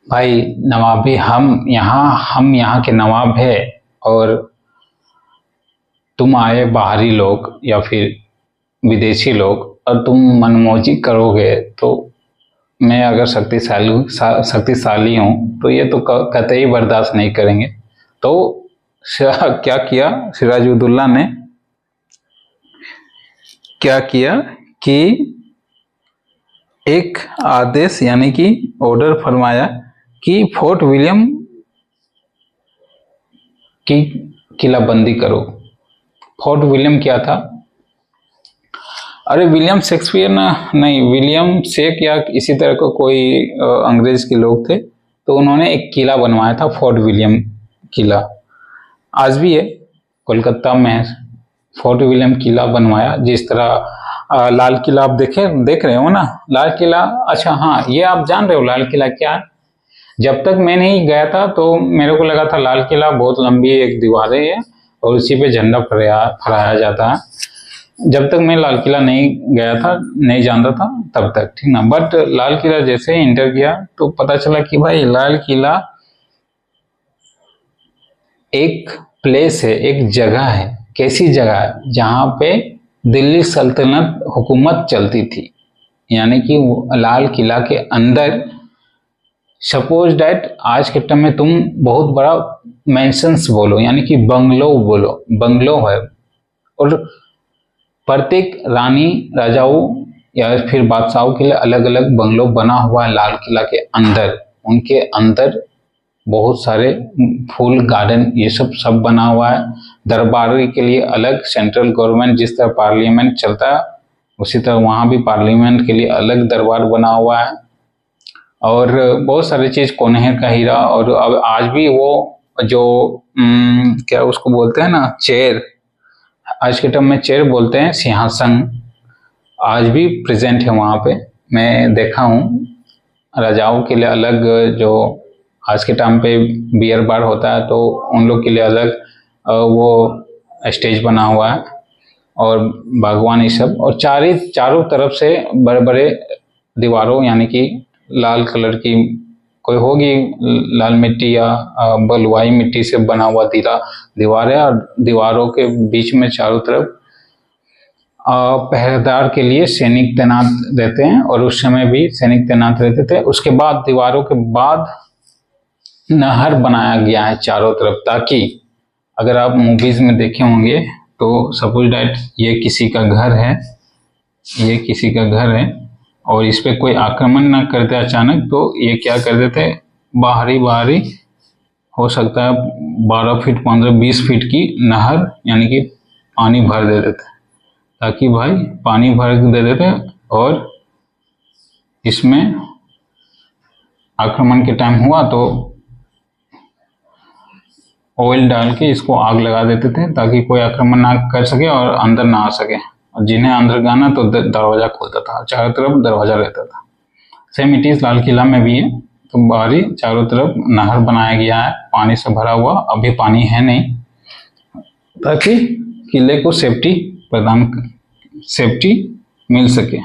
Speaker 1: भाई नवाबी हम यहाँ के नवाब है, और तुम आए बाहरी लोग या फिर विदेशी लोग और तुम मनमौजी करोगे, तो मैं अगर शक्तिशाली हूँ तो ये तो कतई बर्दाश्त नहीं करेंगे। तो क्या किया सिराजुद्दौला ने? क्या किया कि एक आदेश यानी कि ऑर्डर फरमाया कि फोर्ट विलियम की किलाबंदी करो। फोर्ट विलियम क्या था? अरे विलियम शेक्सपियर ना, नहीं, विलियम शेक या इसी तरह का कोई अंग्रेज के लोग थे, तो उन्होंने एक किला बनवाया था, फोर्ट विलियम किला। आज भी है, कोलकाता में है, फोर्ट विलियम किला बनवाया। जिस तरह लाल किला आप देख रहे हो ना, लाल किला। अच्छा हाँ, ये आप जान रहे हो लाल किला क्या है? जब तक मैं नहीं गया था तो मेरे को लगा था लाल किला बहुत लंबी एक दीवारें है और उसी पे झंडा फहराया जाता है। जब तक मैं लाल किला नहीं गया था, नहीं जानता था तब तक, ठीक ना। बट लाल किला जैसे इंटर किया तो पता चला कि भाई लाल किला एक प्लेस है, एक जगह है। कैसी जगह है? जहाँ पे दिल्ली सल्तनत हुकूमत चलती थी, यानी कि लाल किला के अंदर सपोज डैट आज के टाइम में तुम बहुत बड़ा मैंशंस बोलो, यानी कि बंगलो बोलो, बंगलो है, और प्रत्येक रानी राजाओं या फिर बादशाहों के लिए अलग अलग बंगलो बना हुआ है लाल किला के अंदर। उनके अंदर बहुत सारे फूल गार्डन ये सब बना हुआ है। दरबारी के लिए अलग, सेंट्रल गवर्नमेंट जिस तरह पार्लियामेंट चलता है उसी तरह वहाँ भी पार्लियामेंट के लिए अलग दरबार बना हुआ है। और बहुत सारी चीज, कोनेर का हीरा, और अब आज भी वो जो क्या उसको बोलते हैं ना, चेयर, आज के टाइम में चेयर बोलते हैं, सिंहासन आज भी प्रेजेंट है वहाँ पे। मैं देखा हूँ राजाओं के लिए अलग, जो आज के टाइम पे बियर बार होता है तो उन लोग के लिए अलग वो स्टेज बना हुआ है और बागवान ये सब, और चारों तरफ से बड़े बड़े दीवारों यानी कि लाल कलर की कोई होगी, लाल मिट्टी या बलुआई मिट्टी से बना हुआ दीवार है, और दीवारों के बीच में चारों तरफ पहरेदार के लिए सैनिक तैनात रहते हैं, और उस समय भी सैनिक तैनात रहते थे। उसके बाद दीवारों के बाद नहर बनाया गया है चारों तरफ, ताकि अगर आप मूवीज में देखे होंगे तो सपोज दैट ये किसी का घर है, ये किसी का घर है और इस पे कोई आक्रमण ना करते अचानक, तो ये क्या कर देते, बाहरी हो सकता है 12 फीट 15-20 फीट की नहर यानी कि पानी भर दे देते, ताकि भाई पानी भर दे देते और इसमें आक्रमण के टाइम हुआ तो ऑयल डाल के इसको आग लगा देते थे, ताकि कोई आक्रमण ना कर सके और अंदर ना आ सके, और जिन्हें अंदर जाना तो दरवाजा खोलता था, चारों तरफ दरवाजा रहता था। Same it is Lal Qila में भी है, तो बाहरी चारों तरफ नहर बनाया गया है पानी से भरा हुआ, अभी पानी है नहीं, ताकि किले को सेफ्टी मिल सके।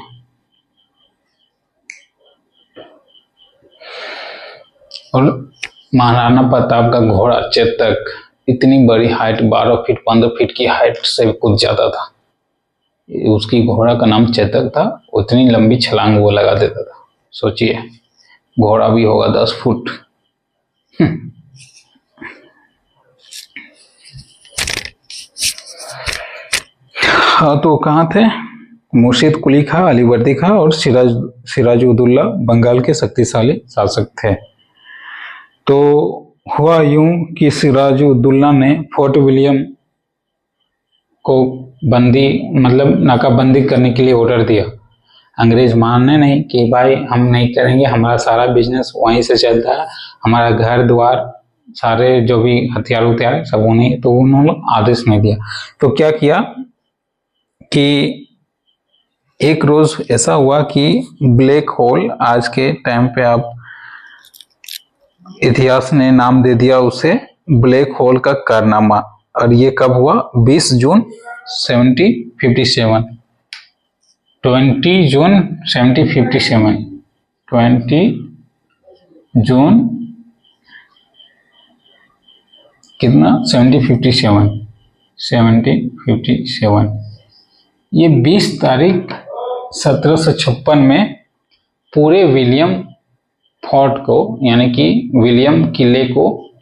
Speaker 1: और महाराणा प्रताप का घोड़ा चेतक इतनी बड़ी हाइट 12 फीट 15 फीट की हाइट से कुछ ज्यादा था, उसकी घोड़ा का नाम चेतक था, उतनी लंबी छलांग वो लगा देता था। सोचिए घोड़ा भी होगा 10 फुट। हाँ, तो कहाँ थे? मुर्शिद कुली खां, अलीवर्दी खां और सिराजुद्दौला बंगाल के शक्तिशाली शासक थे। तो हुआ यूं कि सिराजुद्दौला ने फोर्ट विलियम को नाकाबंदी करने के लिए ऑर्डर दिया। अंग्रेज माने नहीं कि भाई हम नहीं करेंगे, हमारा सारा बिजनेस वहीं से चलता है, हमारा घर द्वार सारे जो भी हथियार सब उन्हें, तो उन्होंने आदेश नहीं दिया। तो क्या किया कि एक रोज ऐसा हुआ कि ब्लैक होल, आज के टाइम पे आप इतिहास ने नाम दे दिया उसे ब्लैक होल का कारनामा, और ये कब हुआ? 20 जून 1757, 20 जून 1757, 20 जून कितना 1757, ये 20 तारीख 1756 में पूरे विलियम फोर्ट को यानी कि विलियम किले को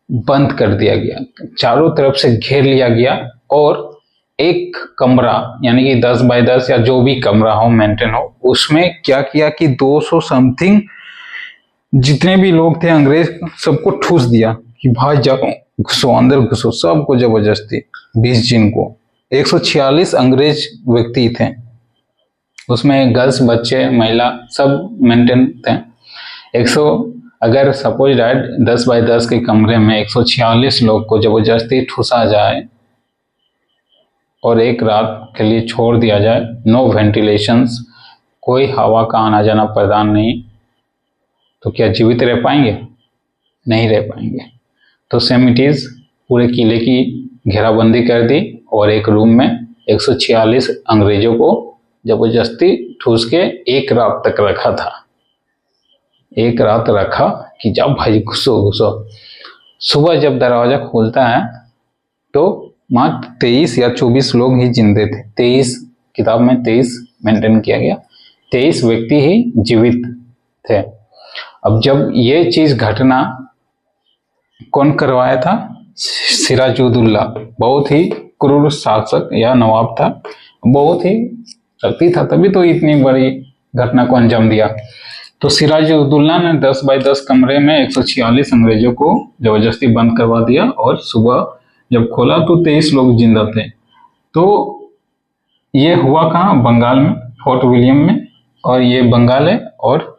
Speaker 1: बंद कर दिया गया, चारों तरफ से घेर लिया गया, और एक कमरा यानी कि 10 बाय 10 या जो भी कमरा हो मेंटेन हो, उसमें क्या किया कि 200 समथिंग जितने भी लोग थे अंग्रेज सबको ठूस दिया कि भाई जाओ घुसो, अंदर घुसो, सबको जबरदस्ती 20 जून को। 146 अंग्रेज व्यक्ति थे, उसमें गर्ल्स, बच्चे, महिला सब मेंटेन थे। 100 अगर सपोज दैट 10 बाय 10 के कमरे में 146 लोग को जबरदस्ती ठूसा जाए और एक रात के लिए छोड़ दिया जाए, नो वेंटिलेशंस, कोई हवा का आना जाना प्रदान नहीं, तो क्या जीवित रह पाएंगे? नहीं रह पाएंगे। तो सेम इट इज पूरे किले की घेराबंदी कर दी और एक रूम में 146 अंग्रेजों को जबरदस्ती ठूस के एक रात तक रखा था। एक रात रखा कि जाओ भाई घुसो घुसो। सुबह जब दरवाजा खोलता है तो मात्र 23 या 24 लोग ही जिंदे थे। 23 किताब में 23 मेंटेन किया गया, 23 व्यक्ति ही जीवित थे। अब जब ये चीज घटना कौन करवाया था? सिराजुद्दौला, बहुत ही क्रूर शासक या नवाब था, बहुत ही शक्ति था, तभी तो इतनी बड़ी घटना को अंजाम दिया। तो सिराजुद्दौला ने 10 बाय 10 कमरे में 146 अंग्रेजों को जबरदस्ती बंद करवा दिया और सुबह जब खोला तो 23 लोग जिंदा थे। तो ये हुआ कहाँ? बंगाल में, फोर्ट विलियम में, और ये बंगाल है। और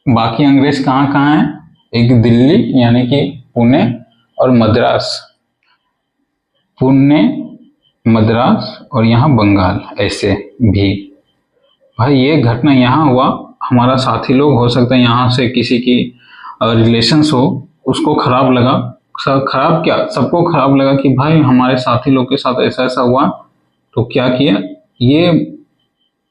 Speaker 1: बाकी अंग्रेज कहाँ कहाँ हैं? एक दिल्ली यानी कि पुणे और मद्रास, पुणे, मद्रास और यहाँ बंगाल, ऐसे भी। भाई ये घटना यहाँ हुआ, हमारा साथी लोग हो सकता है यहाँ से किसी की रिलेशंस हो, उसको खराब लगा। खराब क्या, सबको खराब लगा कि भाई हमारे साथी लोग के साथ ऐसा ऐसा हुआ। तो क्या किया, ये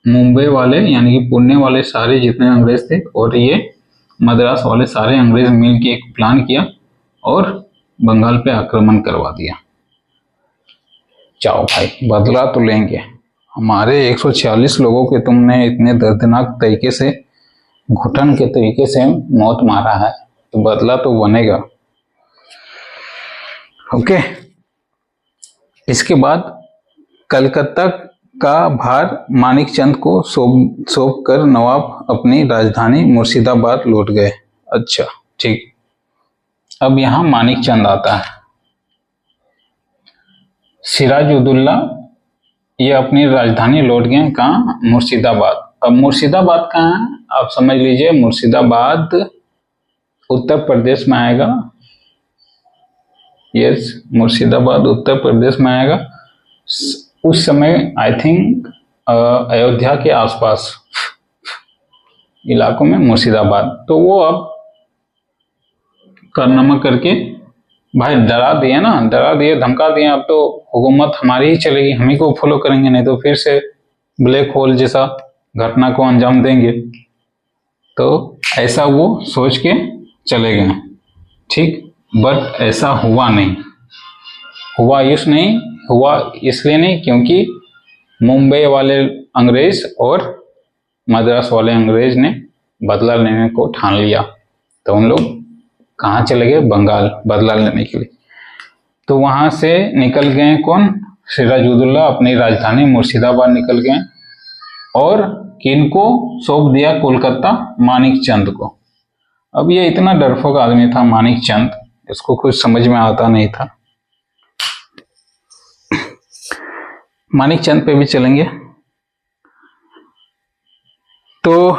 Speaker 1: मुंबई वाले यानी कि पुणे वाले सारे जितने अंग्रेज थे और ये मद्रास वाले सारे अंग्रेज मिल के एक प्लान किया और बंगाल पे आक्रमण करवा दिया। जाओ भाई, बदला तो लेंगे। हमारे 146 लोगों के तुमने इतने दर्दनाक तरीके से, घुटन के तरीके से मौत मारा है, तो बदला तो बनेगा। ओके। इसके बाद कलकत्ता का भार मानिकचंद को सौंप कर नवाब अपनी राजधानी मुर्शिदाबाद लौट गए। अच्छा ठीक। अब यहाँ मानिकचंद आता है। सिराजुद्दौला ये अपनी राजधानी लौट गए, कहाँ, मुर्शिदाबाद। अब मुर्शिदाबाद कहाँ है, आप समझ लीजिए, मुर्शिदाबाद उत्तर प्रदेश में आएगा। यस, मुर्शिदाबाद उत्तर प्रदेश में आएगा। उस समय आई थिंक अयोध्या के आसपास इलाकों में मुर्शिदाबाद। तो वो अब कारनामा करके भाई डरा दिए ना, डरा दिए, धमका दिए, अब तो हुकूमत हमारी ही चलेगी, हम ही को फॉलो करेंगे, नहीं तो फिर से ब्लैक होल जैसा घटना को अंजाम देंगे। तो ऐसा वो सोच के चले गए। ठीक, बट ऐसा हुआ नहीं। हुआ इसलिए नहीं क्योंकि मुंबई वाले अंग्रेज और मद्रास वाले अंग्रेज ने बदला लेने को ठान लिया। तो उन लोग कहाँ चले गए, बंगाल, बदला लेने के लिए। तो वहां से निकल गए कौन, सिराजुद्दौला अपनी राजधानी मुर्शिदाबाद निकल गए और किनको सौंप दिया, कोलकाता, मानिकचंद को। अब ये इतना डरपोक आदमी था मानिकचंद, इसको कुछ समझ में आता नहीं था। मानिकचंद पे भी चलेंगे। तो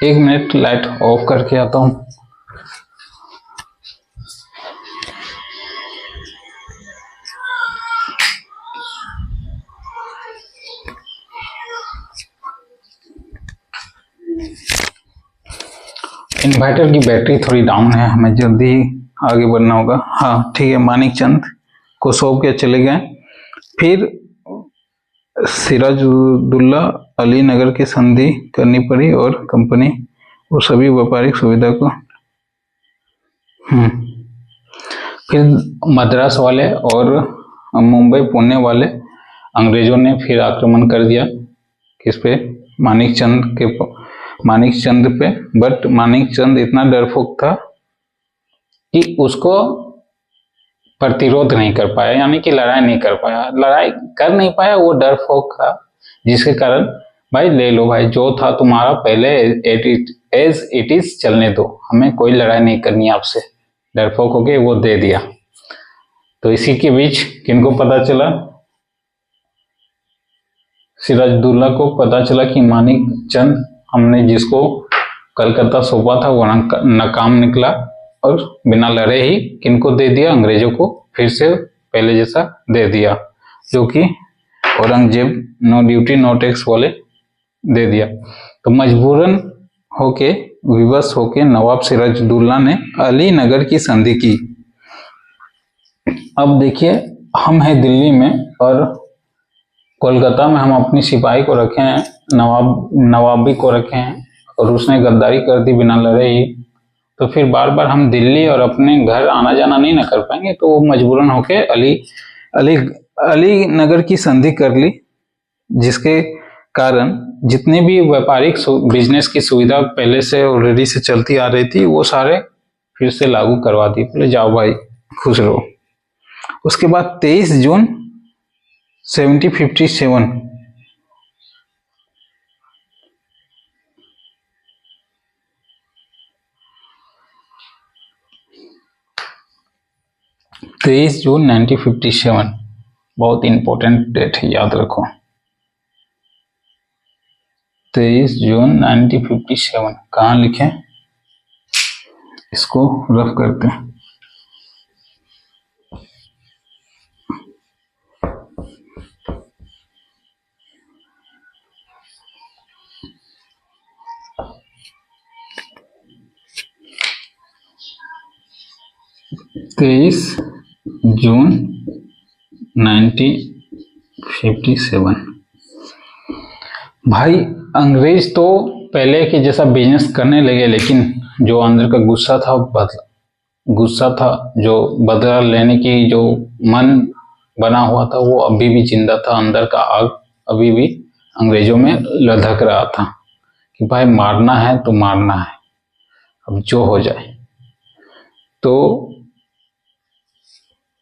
Speaker 1: एक मिनट लाइट ऑफ करके आता हूं। इन्वर्टर की बैटरी थोड़ी डाउन है, हमें जल्दी आगे बढ़ना होगा। हाँ ठीक है, मानिकचंद को सौंप के चले गए। फिर सिराजुद्दौला अली नगर की संधि करनी पड़ी और कंपनी और सभी व्यापारिक सुविधा को फिर मद्रास वाले और मुंबई पुणे वाले अंग्रेजों ने फिर आक्रमण कर दिया। किस पे, मानिकचंद पे। बट मानिकचंद इतना डरपोक था कि उसको प्रतिरोध नहीं कर पाया, यानी कि लड़ाई नहीं कर पाया, लड़ाई कर नहीं पाया, वो डरपोक था, जिसके कारण भाई ले लो भाई, जो था तुम्हारा पहले एज इट इज चलने दो, हमें कोई लड़ाई नहीं करनी आपसे, डरपोक हो गए, वो दे दिया। तो इसी के बीच किनको पता चला, सिराजुद्दौला को पता चला कि मानिकचंद, हमने जिसको कलकत्ता सौंपा था, वो नाकाम निकला और बिना लड़े ही किनको दे दिया, अंग्रेजों को फिर से पहले जैसा दे दिया, जो कि Aurangzeb no duty no tax वाले दे दिया। तो मजबूरन होके, विवश होके नवाब सिराजुद्दौला ने अली नगर की संधि की। अब देखिए, हम हैं दिल्ली में और कोलकाता में हम अपनी सिपाही को रखे हैं, नवाबी को रखे हैं, और उसने गद्दारी कर दी बिना लड़े ही। तो फिर बार बार हम दिल्ली और अपने घर आना जाना नहीं ना कर पाएंगे, तो वो मजबूरन होके अली नगर की संधि कर ली, जिसके कारण जितने भी व्यापारिक बिजनेस की सुविधा पहले से ऑलरेडी से चलती आ रही थी, वो सारे फिर से लागू करवा दी। बोले जाओ भाई, खुश रहो। उसके बाद 23 जून 1757 23 जून 1957 बहुत इंपॉर्टेंट डेट है, याद रखो। 23 जून 1957 कहाँ लिखे, इसको रफ करते हैं। 23 जून 1957। भाई अंग्रेज तो पहले के जैसा बिजनेस करने लगे, लेकिन जो अंदर का गुस्सा था, जो बदला लेने की जो मन बना हुआ था, वो अभी भी जिंदा था। अंदर का आग अभी भी अंग्रेजों में लधक रहा था कि भाई मारना है तो मारना है, अब जो हो जाए। तो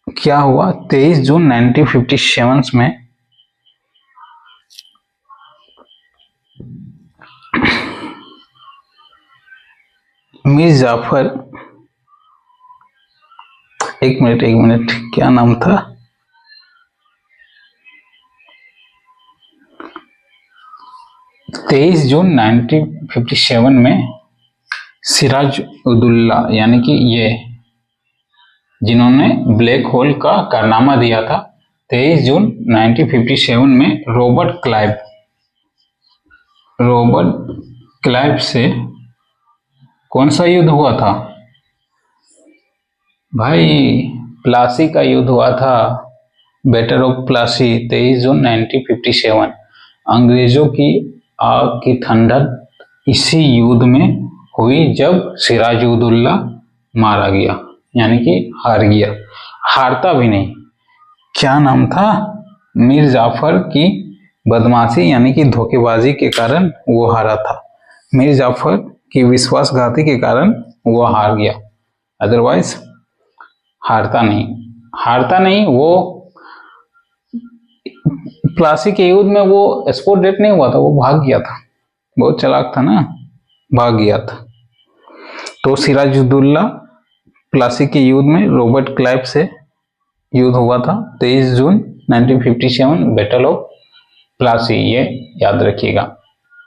Speaker 1: क्या हुआ, 23 जून 1957 में मीर जाफर, एक मिनट, क्या नाम था, 23 जून 1957 में सिराज उदुल्ला, यानी कि ये जिन्होंने ब्लैक होल का कारनामा दिया था, 23 जून 1957 में रॉबर्ट क्लाइव से कौन सा युद्ध हुआ था भाई? प्लासी का युद्ध हुआ था, बैटल ऑफ प्लासी, 23 जून 1957। अंग्रेजों की आग की ठंडक इसी युद्ध में हुई जब सिराजुद्दौला मारा गया, यानी कि हार गया। हारता भी नहीं, क्या नाम था, मीर जाफर की बदमाशी यानी कि धोखेबाजी के कारण वो हारा था। मीर जाफर की विश्वासघाती के कारण वो हार गया, अदरवाइज हारता नहीं वो। प्लासी के युद्ध में वो स्पॉट डेट नहीं हुआ था, वो भाग गया था, बहुत चालाक था ना, भाग गया था। तो सिराजुद्दौला प्लासी के युद्ध में रॉबर्ट क्लाइव से युद्ध हुआ था, 23 जून 1957, बैटल ऑफ प्लासी, ये याद रखिएगा,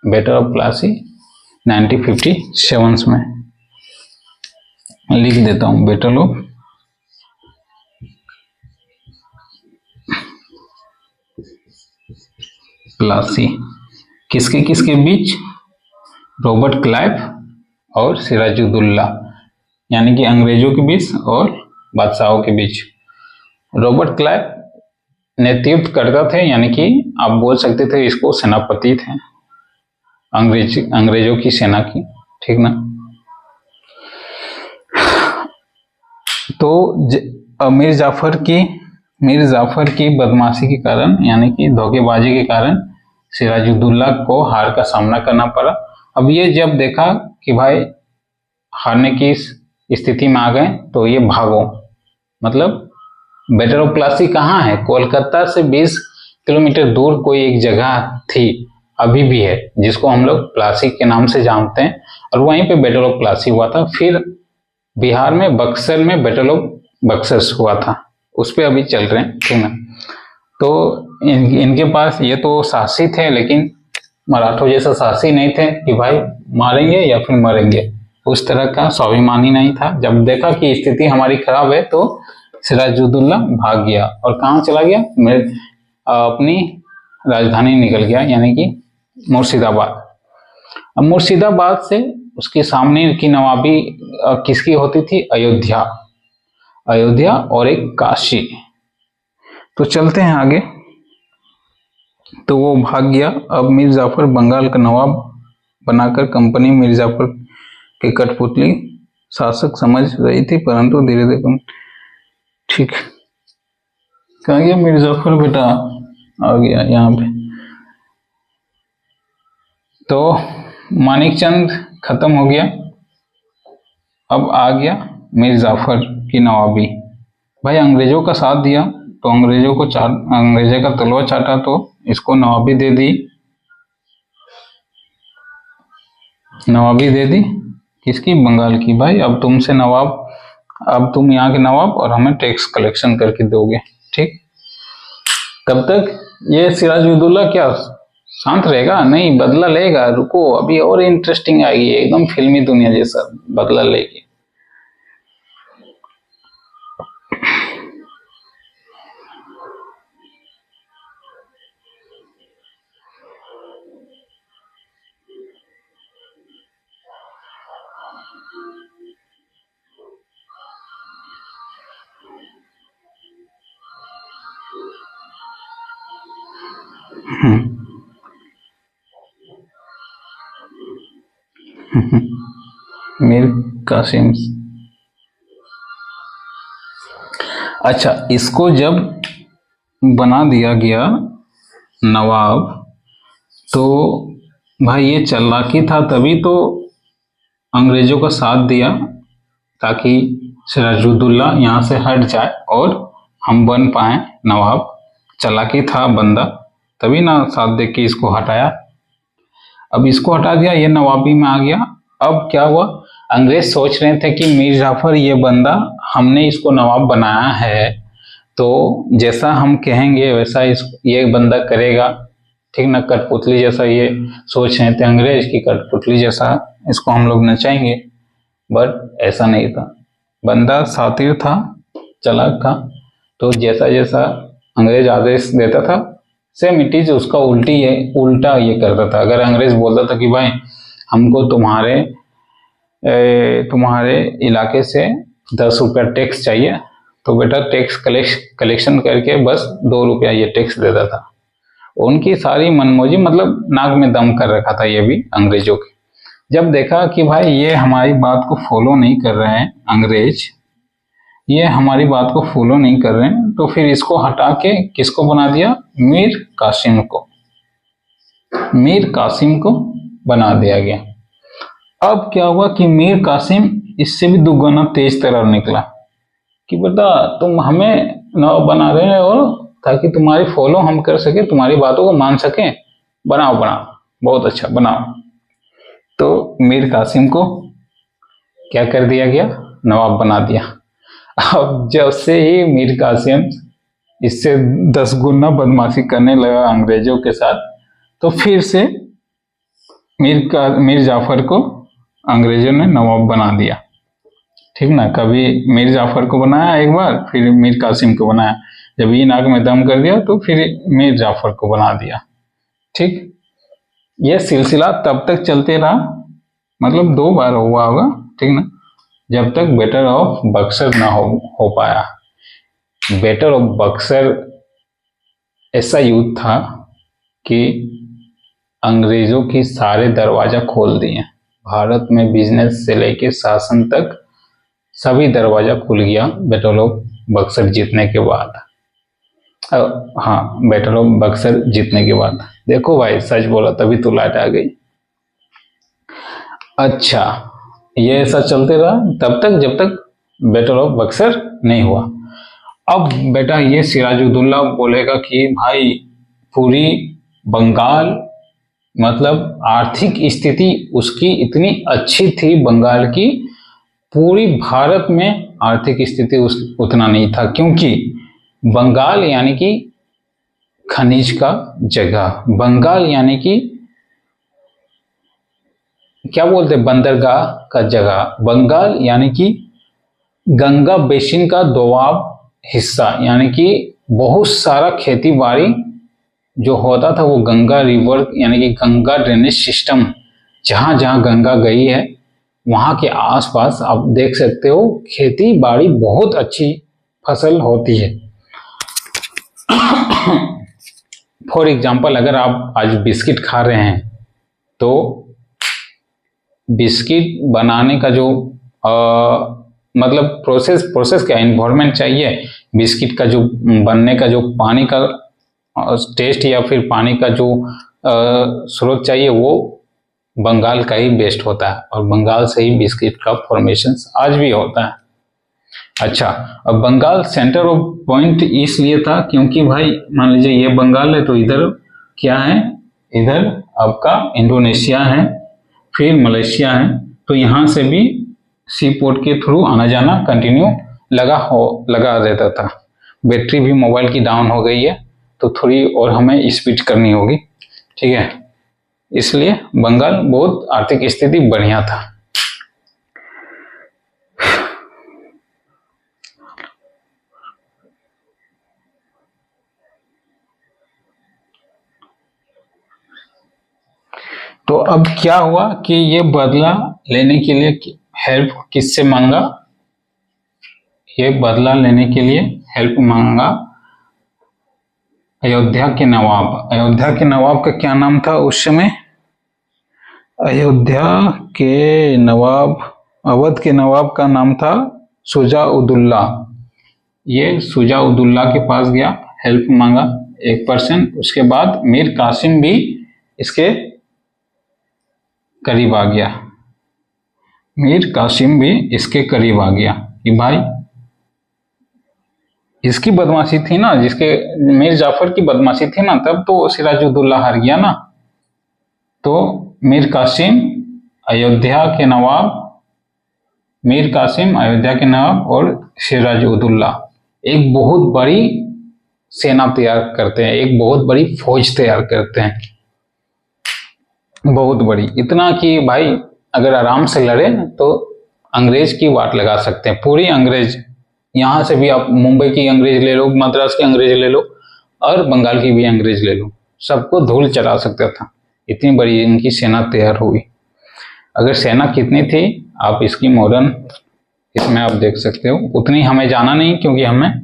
Speaker 1: बैटल ऑफ प्लासी 1957 में। लिख देता हूं, बैटल ऑफ प्लासी, किसके बीच, रॉबर्ट क्लाइव और सिराजुद्दौला, यानी कि अंग्रेजों के बीच और बादशाहों के बीच। रॉबर्ट क्लाइव नेतृत्व करता थे, यानी कि आप बोल सकते थे इसको सेनापति थे अंग्रेजों की सेना की, ठीक ना। तो मीर जाफर की बदमाशी के कारण, यानी कि धोखेबाजी के कारण सिराजुद्दौला को हार का सामना करना पड़ा। अब ये जब देखा कि भाई हारने की स्थिति में आ गए, तो ये भागो, मतलब बैटल ऑफ प्लासी कहाँ है, कोलकाता से 20 किलोमीटर दूर कोई एक जगह थी, अभी भी है, जिसको हम लोग प्लासी के नाम से जानते हैं, और वहीं पे बैटल ऑफ प्लासी हुआ था। फिर बिहार में बक्सर में बैटल ऑफ बक्सर हुआ था, उस पर अभी चल रहे हैं, ठीक ना। तो इनके पास ये तो साहसी थे, लेकिन मराठों जैसा साहसी नहीं थे कि भाई मारेंगे या फिर मरेंगे, उस तरह का स्वाभिमानी नहीं था। जब देखा कि स्थिति हमारी खराब है, तो सिराजुद्दौला भाग गया, और कहाँ चला गया, अपनी राजधानी निकल गया, यानी कि मुर्शिदाबाद। अब मुर्शिदाबाद से उसके सामने की नवाबी किसकी होती थी, अयोध्या और एक काशी। तो चलते हैं आगे। तो वो भाग गया। अब मीर जाफर बंगाल का नवाब बनाकर कंपनी मीर जाफर के कठपुतली शासक समझ रही थी, परंतु धीरे धीरे, ठीक, कहा गया मीर जाफर बेटा, आ गया यहाँ पे। तो मानिक चंद खत्म हो गया, अब आ गया मीर जाफर की नवाबी। भाई अंग्रेजों का साथ दिया, तो अंग्रेजों का तलवा चाटा, तो इसको नवाबी दे दी, किसकी, बंगाल की। भाई अब तुमसे नवाब, अब तुम यहाँ के नवाब और हमें टैक्स कलेक्शन करके दोगे, ठीक। तब तक ये सिराजुद्दौला क्या शांत रहेगा? नहीं, बदला लेगा, रुको अभी और इंटरेस्टिंग आएगी, एकदम फिल्मी दुनिया जैसा बदला लेगी। मीर कासिम। अच्छा, इसको जब बना दिया गया नवाब, तो भाई ये चालाकी था, तभी तो अंग्रेजों का साथ दिया ताकि सिराजुद्दौला यहाँ से हट जाए और हम बन पाए नवाब। चालाकी था बंदा, तभी ना साथ दे के इसको हटाया। अब इसको हटा दिया, ये नवाबी में आ गया। अब क्या हुआ, अंग्रेज सोच रहे थे कि मीर जाफर ये बंदा, हमने इसको नवाब बनाया है तो जैसा हम कहेंगे वैसा ये बंदा करेगा, ठीक ना। कठपुतली जैसा ये सोच रहे थे अंग्रेज की, कठपुतली जैसा इसको हम लोग नचाएंगे। बट ऐसा नहीं था, बंदा शातिर था, चालाक था। तो जैसा जैसा अंग्रेज आदेश देता था, सेम इट इज उसका उल्टा ये करता था। अगर अंग्रेज बोलता था कि भाई हमको तुम्हारे इलाके से 10 रुपया टैक्स चाहिए, तो बेटा टैक्स कलेक्शन करके बस 2 रुपया ये टैक्स देता था। उनकी सारी मनमौजी, मतलब नाक में दम कर रखा था ये भी अंग्रेजों के। जब देखा कि भाई ये हमारी बात को फॉलो नहीं कर रहे हैं अंग्रेज, ये हमारी बात को फॉलो नहीं कर रहे हैं, तो फिर इसको हटा के किसको बना दिया, मीर कासिम को। मीर कासिम को बना दिया गया। अब क्या हुआ कि मीर कासिम इससे भी दुगना तेज तर्रार निकला कि बेटा तुम हमें नवाब बना रहे हो ताकि तुम्हारी फॉलो हम कर सके, तुम्हारी बातों को मान सके, बनाओ बनाओ, बहुत अच्छा बनाओ। तो मीर कासिम को क्या कर दिया गया, नवाब बना दिया। अब जब से ही मीर कासिम इससे 10 गुना बदमाशी करने लगा अंग्रेजों के साथ, तो फिर से मीर जाफर को अंग्रेजों ने नवाब बना दिया, ठीक ना। कभी मीर जाफर को बनाया एक बार, फिर मीर कासिम को बनाया। जब ये नाक में दम कर दिया तो फिर मीर जाफर को बना दिया, ठीक। यह सिलसिला तब तक चलते रहा, मतलब 2 बार हुआ होगा, ठीक ना, जब तक बैटल ऑफ बक्सर ना हो पाया। बैटल ऑफ बक्सर ऐसा युद्ध था कि अंग्रेजों की सारे दरवाजा खोल दिए। भारत में बिजनेस से लेके शासन तक सभी दरवाजा खुल गया बैटल ऑफ बक्सर जीतने के बाद। हाँ, बैटल ऑफ बक्सर जीतने के बाद। देखो भाई, सच बोला तभी तो लाइट आ गई। अच्छा, ये ऐसा चलते रहा तब तक जब तक बैटल ऑफ बक्सर नहीं हुआ। अब बेटा ये सिराजुद्दौला बोलेगा कि भाई पूरी बंगाल, मतलब आर्थिक स्थिति उसकी इतनी अच्छी थी बंगाल की, पूरी भारत में आर्थिक स्थिति उतना नहीं था, क्योंकि बंगाल यानी कि खनिज का जगह, बंगाल यानी कि क्या बोलते हैं, बंदरगाह का जगह, बंगाल यानी कि गंगा बेसिन का दोआब हिस्सा, यानी कि बहुत सारा खेती बाड़ी जो होता था वो गंगा रिवर यानी कि गंगा ड्रेनेज सिस्टम, जहां जहां गंगा गई है वहां के आसपास आप देख सकते हो खेती बाड़ी बहुत अच्छी फसल होती है। फॉर एग्जाम्पल, अगर आप आज बिस्किट खा रहे हैं तो बिस्किट बनाने का जो मतलब प्रोसेस क्या इन्वायरमेंट चाहिए, बिस्किट का जो बनने का जो पानी का टेस्ट या फिर पानी का जो स्रोत चाहिए वो बंगाल का ही बेस्ट होता है, और बंगाल से ही बिस्किट का फॉर्मेशन आज भी होता है। अच्छा, अब बंगाल सेंटर ऑफ पॉइंट इसलिए था क्योंकि भाई मान लीजिए ये बंगाल है तो इधर क्या है, इधर आपका इंडोनेशिया है, फिर मलेशिया है, तो यहाँ से भी सी पोर्ट के थ्रू आना जाना कंटिन्यू लगा रहता था। बैटरी भी मोबाइल की डाउन हो गई है तो थोड़ी और हमें स्पीड करनी होगी, ठीक है। इसलिए बंगाल बहुत आर्थिक स्थिति बढ़िया था। तो अब क्या हुआ कि ये बदला लेने के लिए हेल्प किससे मांगा, ये बदला लेने के लिए हेल्प मांगा अयोध्या के नवाब, अयोध्या के नवाब का क्या नाम था उस समय? अयोध्या के नवाब, अवध के नवाब का नाम था शुजा-उद-दौला। ये शुजा-उद-दौला के पास गया, हेल्प मांगा 1%। उसके बाद मीर कासिम भी इसके करीब आ गया, मीर कासिम भी इसके करीब आ गया कि भाई इसकी बदमाशी थी ना, जिसके मीर जाफर की बदमाशी थी ना, तब तो सिराजुद्दौला हार गया ना। तो मीर कासिम अयोध्या के नवाब, मीर कासिम अयोध्या के नवाब और सिराजुद्दौला एक बहुत बड़ी सेना तैयार करते हैं, एक बहुत बड़ी फौज तैयार करते हैं, बहुत बड़ी, इतना कि भाई अगर आराम से लड़े तो अंग्रेज की वाट लगा सकते हैं, पूरी अंग्रेज। यहाँ से भी आप मुंबई की अंग्रेज ले लो, मद्रास की अंग्रेज ले लो और बंगाल की भी अंग्रेज ले लो, सबको धूल चढ़ा सकता था, इतनी बड़ी इनकी सेना तैयार हुई। अगर सेना कितनी थी आप इसकी मॉडर्न इसमें आप देख सकते हो, उतनी हमें जाना नहीं क्योंकि हमें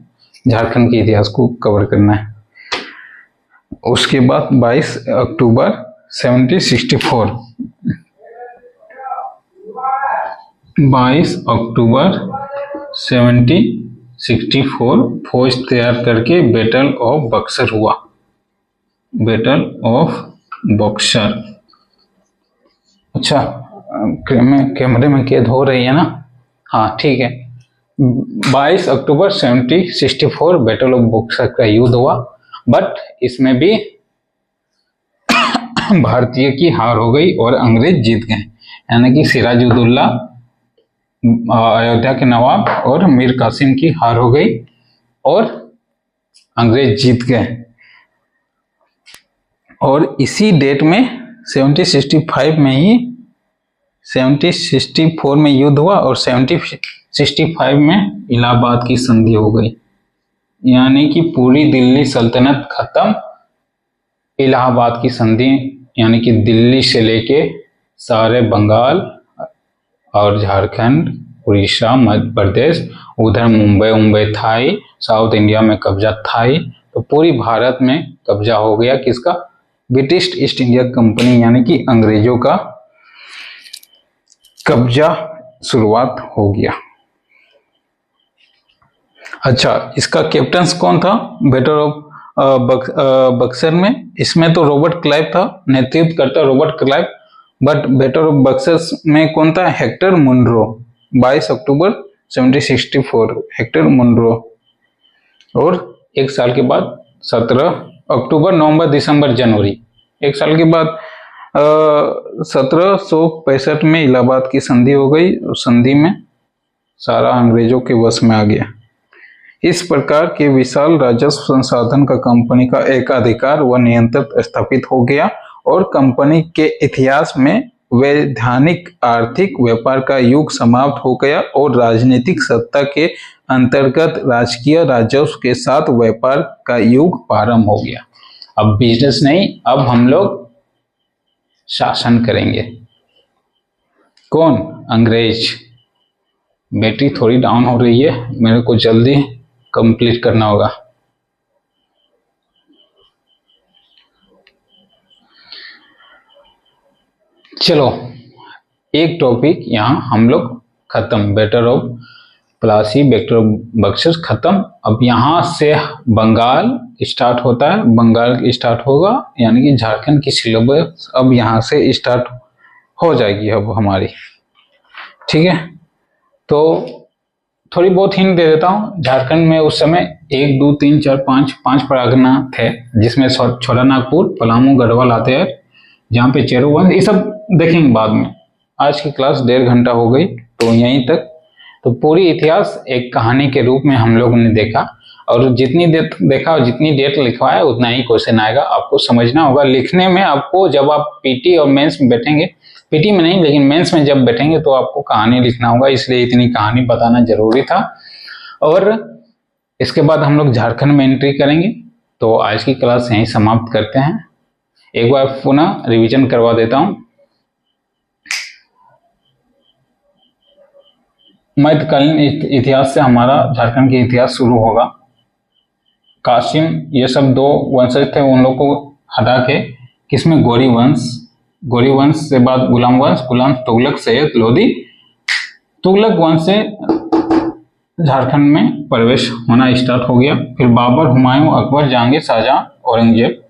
Speaker 1: झारखंड के इतिहास को कवर करना है। उसके बाद 22 अक्टूबर 1764, 22 अक्टूबर 1764 फौज तैयार करके बैटल ऑफ बक्सर हुआ, बैटल ऑफ बक्सर। अच्छा कैमरे में कैद हो रही है ना? हाँ ठीक है। 22 अक्टूबर 1764 बैटल ऑफ बक्सर का युद्ध हुआ, बट इसमें भी भारतीय की हार हो गई और अंग्रेज जीत गए, यानी कि सिराजुद्दौला अयोध्या के नवाब और मीर कासिम की हार हो गई और अंग्रेज जीत गए। और इसी डेट में 1765 में ही 1764 में युद्ध हुआ और 1765 में इलाहाबाद की संधि हो गई, यानी कि पूरी दिल्ली सल्तनत खत्म, इलाहाबाद की संधि, यानी कि दिल्ली से लेके सारे बंगाल और झारखंड, उड़ीसा, मध्य प्रदेश, उधर मुंबई था ही, साउथ इंडिया में कब्जा था ही, तो पूरी भारत में कब्जा हो गया किसका? ब्रिटिश ईस्ट इंडिया कंपनी, यानी कि अंग्रेजों का कब्जा शुरुआत हो गया। अच्छा, इसका कैप्टन कौन था बैटल ऑफ बक्सर में? इसमें तो रॉबर्ट क्लाइव था, नेतृत्व करता Robert Clive, but battle of Buxar में कौन था? Hector Munro. 22 अक्टूबर 1764 हेक्टर मुनरो। और एक साल के बाद 17 अक्टूबर, नवंबर, दिसंबर, जनवरी, एक साल के बाद 1765 में इलाहाबाद की संधि हो गई, संधि में सारा अंग्रेजों के वश में आ गया। इस प्रकार के विशाल राजस्व संसाधन का कंपनी का एकाधिकार व नियंत्रण स्थापित हो गया और कंपनी के इतिहास में वैधानिक आर्थिक व्यापार का युग समाप्त हो गया और राजनीतिक सत्ता के अंतर्गत राजकीय राजस्व के साथ व्यापार का युग प्रारंभ हो गया। अब बिजनेस नहीं, अब हम लोग शासन करेंगे। कौन? अंग्रेज। बैटरी थोड़ी डाउन हो रही है, मेरे को जल्दी कंप्लीट करना होगा। चलो, एक टॉपिक यहाँ हम लोग खत्म, battle of Plassey, battle of Buxar खत्म। अब यहाँ से बंगाल स्टार्ट होता है, बंगाल स्टार्ट होगा, यानी कि झारखंड की सिलेबस अब यहाँ से स्टार्ट हो जाएगी अब हमारी, ठीक है। तो थोड़ी बहुत हिंट दे देता हूँ। झारखंड में उस समय 1, 2, 3, 4, 5 परगना थे, जिसमें छोटा नागपुर, पलामू, गढ़वाल आते हैं, जहाँ पे चेरोवंश, ये सब देखेंगे बाद में। आज की क्लास 1.5 घंटा हो गई, तो यहीं तक। तो पूरी इतिहास एक कहानी के रूप में हम लोगों ने देखा, और जितनी डेट देखा और जितनी डेट लिखवाया उतना ही क्वेश्चन आएगा। आपको समझना होगा, लिखने में आपको, जब आप पीटी और मेंस में बैठेंगे, पीटी में नहीं लेकिन मेंस में जब बैठेंगे तो आपको कहानी लिखना होगा, इसलिए इतनी कहानी बताना जरूरी था। और इसके बाद हम लोग झारखंड में एंट्री करेंगे। तो आज की क्लास यहीं समाप्त करते हैं। एक बार पुनः रिवीजन करवा देता हूं। मध्यकालीन इतिहास से हमारा झारखंड का इतिहास शुरू होगा। कासिम, ये सब दो वंशज थे, उन लोग को हटा के किसमें गौरी वंश से बाद गुलाम वंश, गुलाम तुगलक सैयद लोधी, तुगलक वंश से झारखंड में प्रवेश होना स्टार्ट हो गया। फिर बाबर, हुमायूं, अकबर, जहांगीर, शाहजहां, औरंगजेब,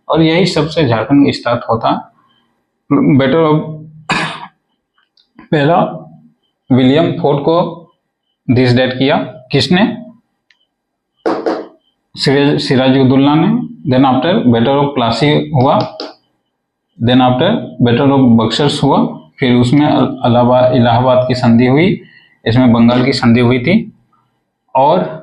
Speaker 1: और यही सबसे झारखंड स्टार्ट होता। बेटर ऑफ पहला विलियम फोर्ट को दिस डेट किया किसने? सिराजुद्दौला ने। Then after battle of Plassey हुआ, then after battle of Buxars हुआ, फिर उसमें इलाहाबाद की संधि हुई, इसमें बंगाल की संधि हुई थी, और